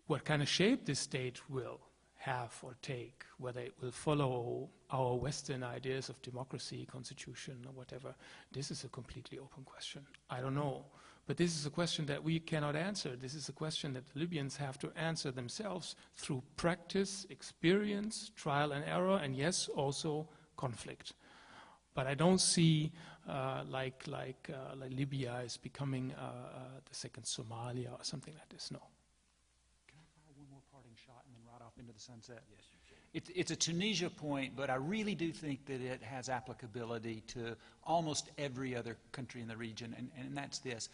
What kind of shape this state will have or take, whether it will follow our Western ideas of democracy, constitution, or whatever, this is a completely open question. I don't know. But this is a question that we cannot answer. This is a question that the Libyans have to answer themselves through practice, experience, trial and error, and yes, also conflict. But I don't see like Libya is becoming the second Somalia or something like this. No. Can I fire one more parting shot and then ride off into the sunset? Yes, you can. It's a Tunisia point, but I really do think that it has applicability to almost every other country in the region, and that's this.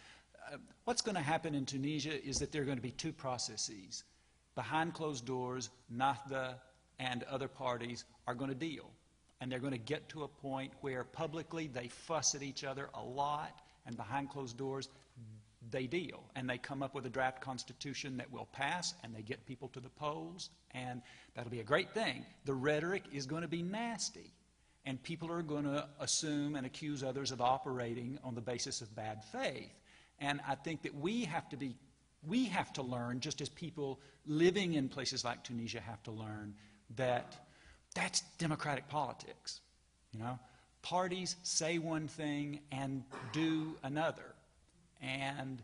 What's going to happen in Tunisia is that there are going to be two processes. Behind closed doors, Nahda and other parties are going to deal. And they're going to get to a point where publicly they fuss at each other a lot, and behind closed doors they deal. And they come up with a draft constitution that will pass, and they get people to the polls, and that'll be a great thing. The rhetoric is going to be nasty, and people are going to assume and accuse others of operating on the basis of bad faith. And I think that we have to learn, just as people living in places like Tunisia have to learn, that that's democratic politics. You know, parties say one thing and do another, and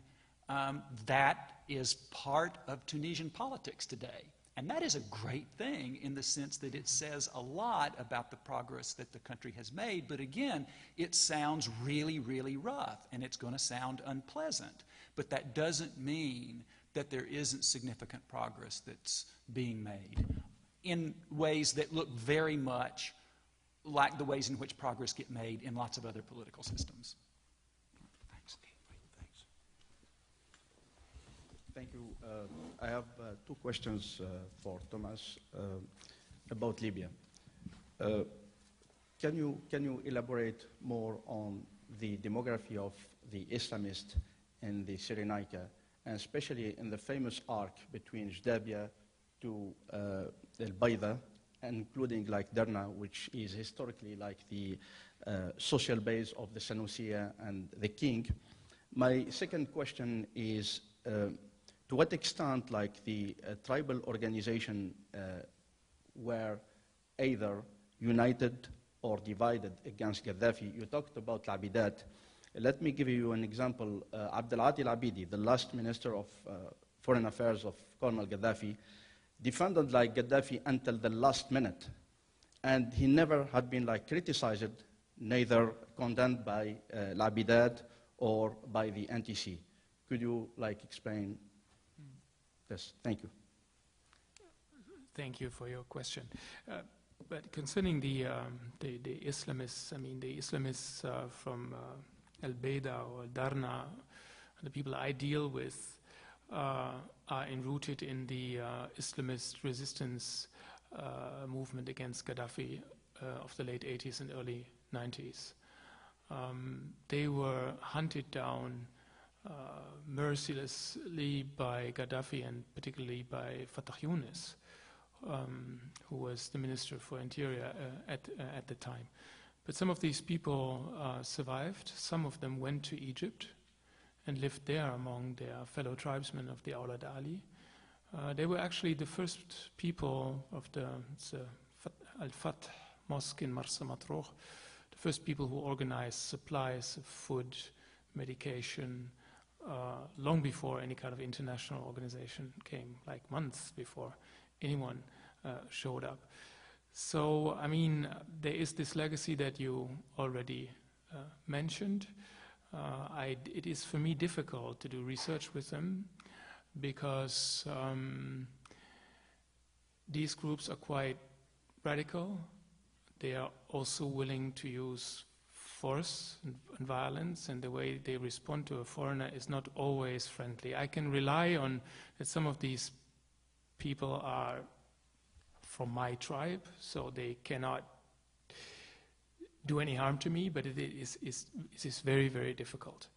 that is part of Tunisian politics today. And that is a great thing in the sense that it says a lot about the progress that the country has made. But again, it sounds really, really rough, and it's going to sound unpleasant. But that doesn't mean that there isn't significant progress that's being made in ways that look very much like the ways in which progress get made in lots of other political systems. Thanks. Thanks. Thank you. I have two questions for Thomas about Libya. Can you elaborate more on the demography of the Islamists in the Cyrenaica, and especially in the famous arc between Jdabia to El Baida including like Derna, which is historically like the social base of the Sanusiya and the king. My second question is, to what extent like the tribal organization were either united or divided against Gaddafi? You talked about Al-Abidat. Let me give you an example. Abdel Adi al-Abidi, the last minister of Foreign Affairs of Colonel Gaddafi, defended like Gaddafi until the last minute. And he never had been like criticized, neither condemned by Al-Abidat or by the NTC. Could you like explain this? Thank you. Thank you for your question. But concerning the Islamists, I mean, the Islamists from Al-Baida or Darna, the people I deal with, are enrooted in the Islamist resistance movement against Gaddafi of the late 80s and early 90s. They were hunted down mercilessly by Gaddafi and particularly by Fatah Yunus, who was the Minister for Interior at the time. But some of these people survived. Some of them went to Egypt and lived there among their fellow tribesmen of the Awlad Ali. They were actually the first people of the Al-Fath Mosque in Marsa Matruh, the first people who organized supplies of food, medication, long before any kind of international organization came, like months before anyone showed up. So, I mean, there is this legacy that you already mentioned. It is for me difficult to do research with them because these groups are quite radical. They are also willing to use force and violence, and the way they respond to a foreigner is not always friendly. I can rely on that some of these people are from my tribe, so they cannot do any harm to me, but it is very, very difficult.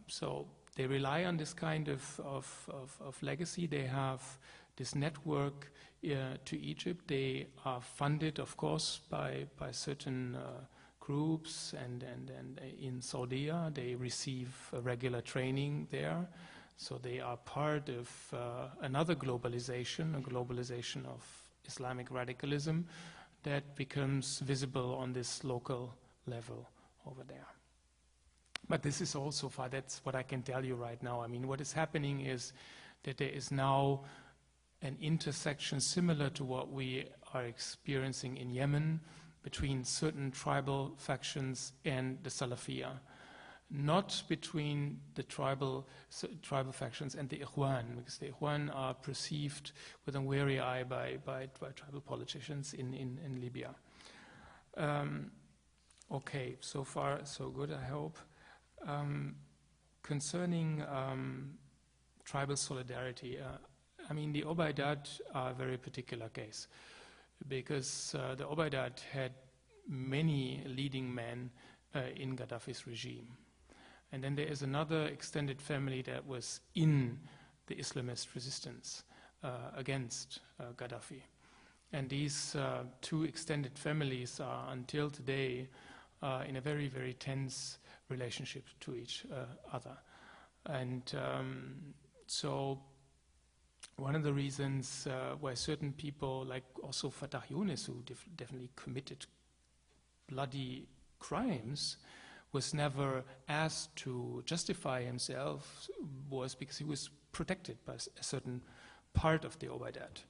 So they rely on this kind of legacy. They have this network to Egypt. They are funded, of course, by certain groups, and in Saudi they receive regular training there. So they are part of another globalization, a globalization of Islamic radicalism that becomes visible on this local level over there. But this is also far, that's what I can tell you right now. I mean, what is happening is that there is now an intersection similar to what we are experiencing in Yemen between certain tribal factions and the Salafiyah. Not between the tribal factions and the Ikhwan, because the Ikhwan are perceived with a wary eye by tribal politicians in Libya. Okay, so far so good, I hope. Concerning tribal solidarity, I mean, the Ubaidat are a very particular case, because the Ubaidat had many leading men in Gaddafi's regime. And then there is another extended family that was in the Islamist resistance against Gaddafi. And these two extended families are, until today, in a very, very tense relationship to each other. And so one of the reasons why certain people, like also Fatah Yunus, who definitely committed bloody crimes, was never asked to justify himself, was because he was protected by a certain part of the Ubaidat.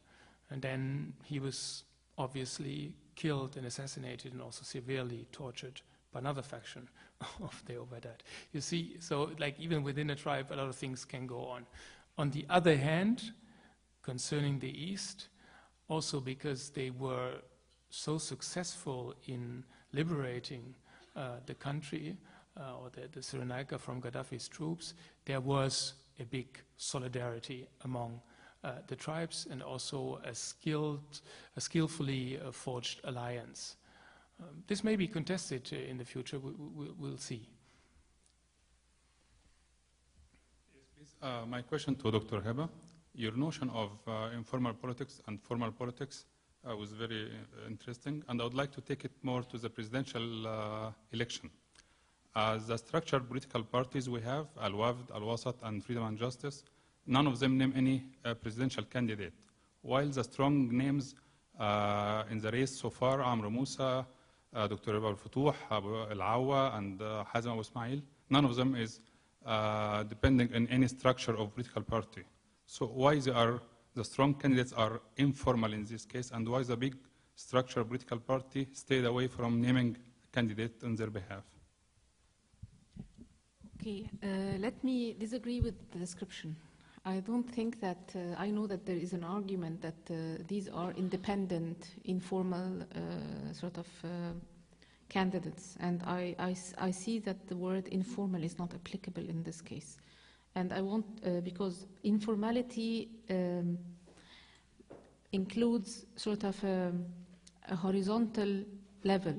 And then he was obviously killed and assassinated and also severely tortured by another faction of the Ubaidat. You see, so like even within a tribe, a lot of things can go on. On the other hand, concerning the East, also because they were so successful in liberating the country or the Cyrenaica from Gaddafi's troops, there was a big solidarity among the tribes and also a skillfully forged alliance. This may be contested in the future, we'll see. Yes, please. My question to Dr. Heba, your notion of informal politics and formal politics was very interesting, and I would like to take it more to the presidential election. The structured political parties we have, Al-Wafd, Al-Wasat, and Freedom and Justice, none of them name any presidential candidate, while the strong names in the race so far, Amr Moussa, Dr. Abu al-Futuh, Abu al-Awa, and Hazem Abu Ismail, none of them is depending on any structure of political party. So why the strong candidates are informal in this case, and why the big structural political party stayed away from naming a candidate on their behalf? Okay, let me disagree with the description. I don't think that, I know that there is an argument that these are independent, informal sort of candidates, and I see that the word informal is not applicable in this case. And I want, because informality includes sort of a horizontal level,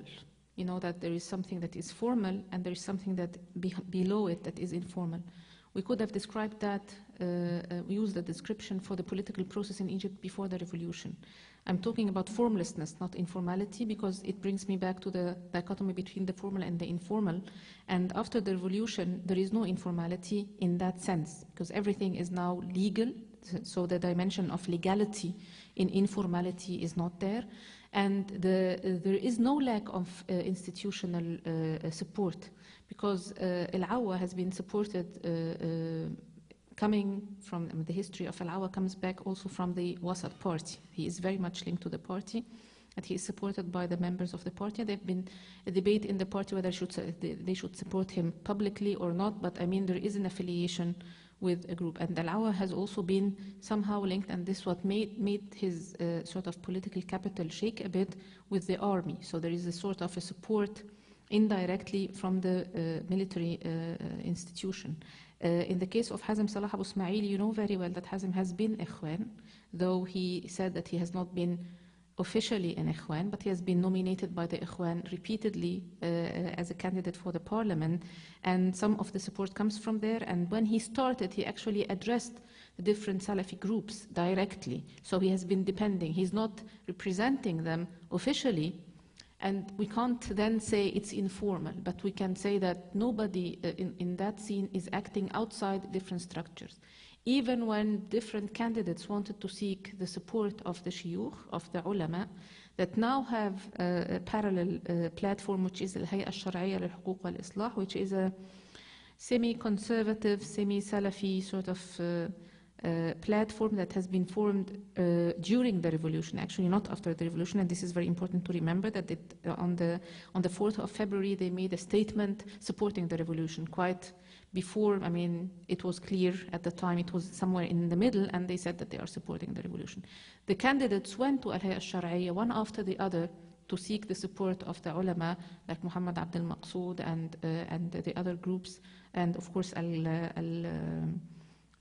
you know, that there is something that is formal and there is something that below it that is informal. We could have described that, used the description for the political process in Egypt before the revolution. I'm talking about formlessness, not informality, because it brings me back to the dichotomy between the formal and the informal. And after the revolution, there is no informality in that sense, because everything is now legal, so the dimension of legality in informality is not there. And there is no lack of institutional support, because Al-Awa has been supported, coming from the history of Al-Awa comes back also from the Wasat party. He is very much linked to the party, and he is supported by the members of the party. There have been a debate in the party whether they should support him publicly or not, but I mean there is an affiliation with a group. And Al-Awa has also been somehow linked, and this is what made his sort of political capital shake a bit, with the army. So there is a sort of a support indirectly from the military institution. In the case of Hazem Salah Abu Ismail, you know very well that Hazem has been Ikhwan, though he said that he has not been officially an Ikhwan, but he has been nominated by the Ikhwan repeatedly as a candidate for the parliament, and some of the support comes from there. And when he started, he actually addressed the different Salafi groups directly. So he has been depending. He's not representing them officially, and we can't then say it's informal, but we can say that nobody in that scene is acting outside different structures. Even when different candidates wanted to seek the support of the shuyukh, of the ulama, that now have a parallel platform, which is Al-Hay'a Al-Shar'iyya Lil-Huquq Wal-Islah, which is a semi-conservative, semi-Salafi sort of platform that has been formed during the revolution, actually not after the revolution. And this is very important to remember, that on the 4th of February they made a statement supporting the revolution. Quite before, I mean, it was clear at the time, it was somewhere in the middle, and they said that they are supporting the revolution. The candidates went to Al-Hay'a Al-Shar'iyya one after the other to seek the support of the ulama, like Muhammad Abdul Maqsood and the other groups, and of course Al-Jama'ah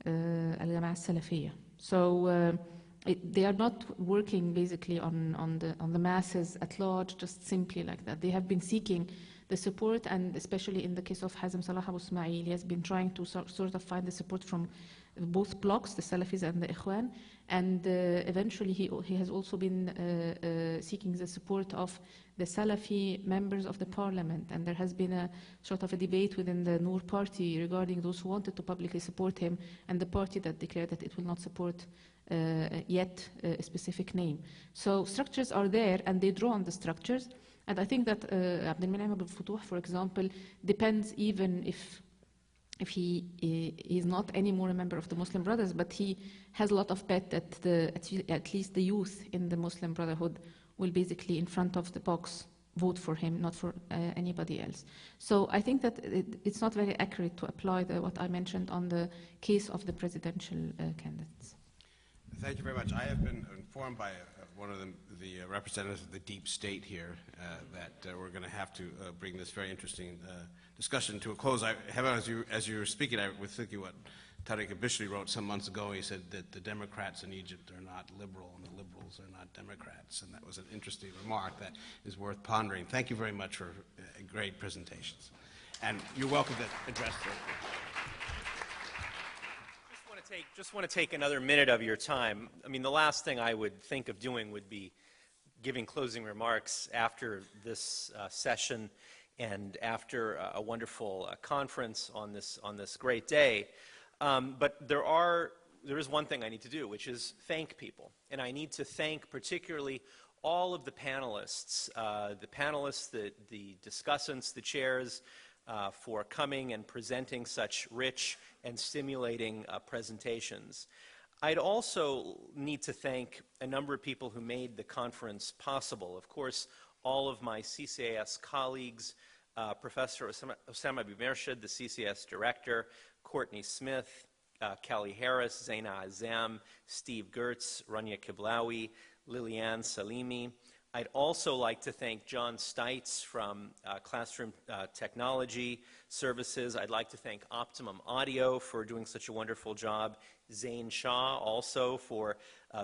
Salafiyya. So they are not working basically on the masses at large, just simply like that. They have been seeking the support, and especially in the case of Hazem Salah Abu Ismail, he has been trying to sort of find the support from both blocs, the Salafis and the Ikhwan, and eventually he has also been seeking the support of the Salafi members of the parliament, and there has been a sort of a debate within the Noor party regarding those who wanted to publicly support him, and the party that declared that it will not support yet a specific name. So structures are there, and they draw on the structures. And I think that Abdel Menem Abu al-Futuh, for example, depends, even if he is not anymore a member of the Muslim Brothers, but he has a lot of bet that at least the youth in the Muslim Brotherhood will basically, in front of the box, vote for him, not for anybody else. So I think that it's not very accurate to apply what I mentioned on the case of the presidential candidates. Thank you very much. I have been informed by one of the representatives of the deep state here that we're going to have to bring this very interesting discussion to a close. As you were speaking, I was thinking what Tariq Bishri wrote some months ago. He said that the Democrats in Egypt are not liberal and the liberals are not Democrats, and that was an interesting remark that is worth pondering. Thank you very much for great presentations. And you're welcome to address the... Just want to take another minute of your time. I mean, the last thing I would think of doing would be giving closing remarks after this session and after a wonderful conference on this great day. But there is one thing I need to do, which is thank people. And I need to thank particularly all of the panelists, the discussants, the chairs, for coming and presenting such rich and stimulating presentations. I'd also need to thank a number of people who made the conference possible. Of course, all of my CCAS colleagues, Professor Osama Bimershid, the CCAS director, Courtney Smith, Kelly Harris, Zaina Azam, Steve Gertz, Rania Kiblawi, Liliane Salimi. I'd also like to thank John Stites from Classroom Technology Services. I'd like to thank Optimum Audio for doing such a wonderful job. Zain Shah also for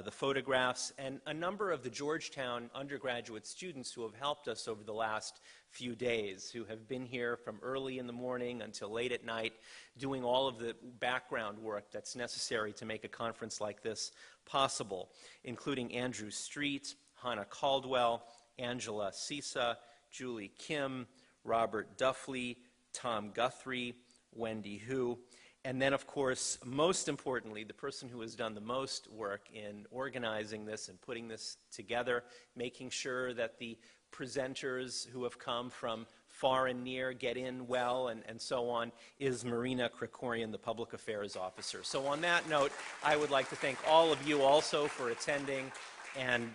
the photographs, and a number of the Georgetown undergraduate students who have helped us over the last few days, who have been here from early in the morning until late at night, doing all of the background work that's necessary to make a conference like this possible, including Andrew Street, Hannah Caldwell, Angela Sisa, Julie Kim, Robert Duffley, Tom Guthrie, Wendy Hu, and then, of course, most importantly, the person who has done the most work in organizing this and putting this together, making sure that the presenters who have come from far and near get in well and so on, is Marina Krikorian, the Public Affairs Officer. So on that note, I would like to thank all of you also for attending, and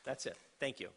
that's it. Thank you.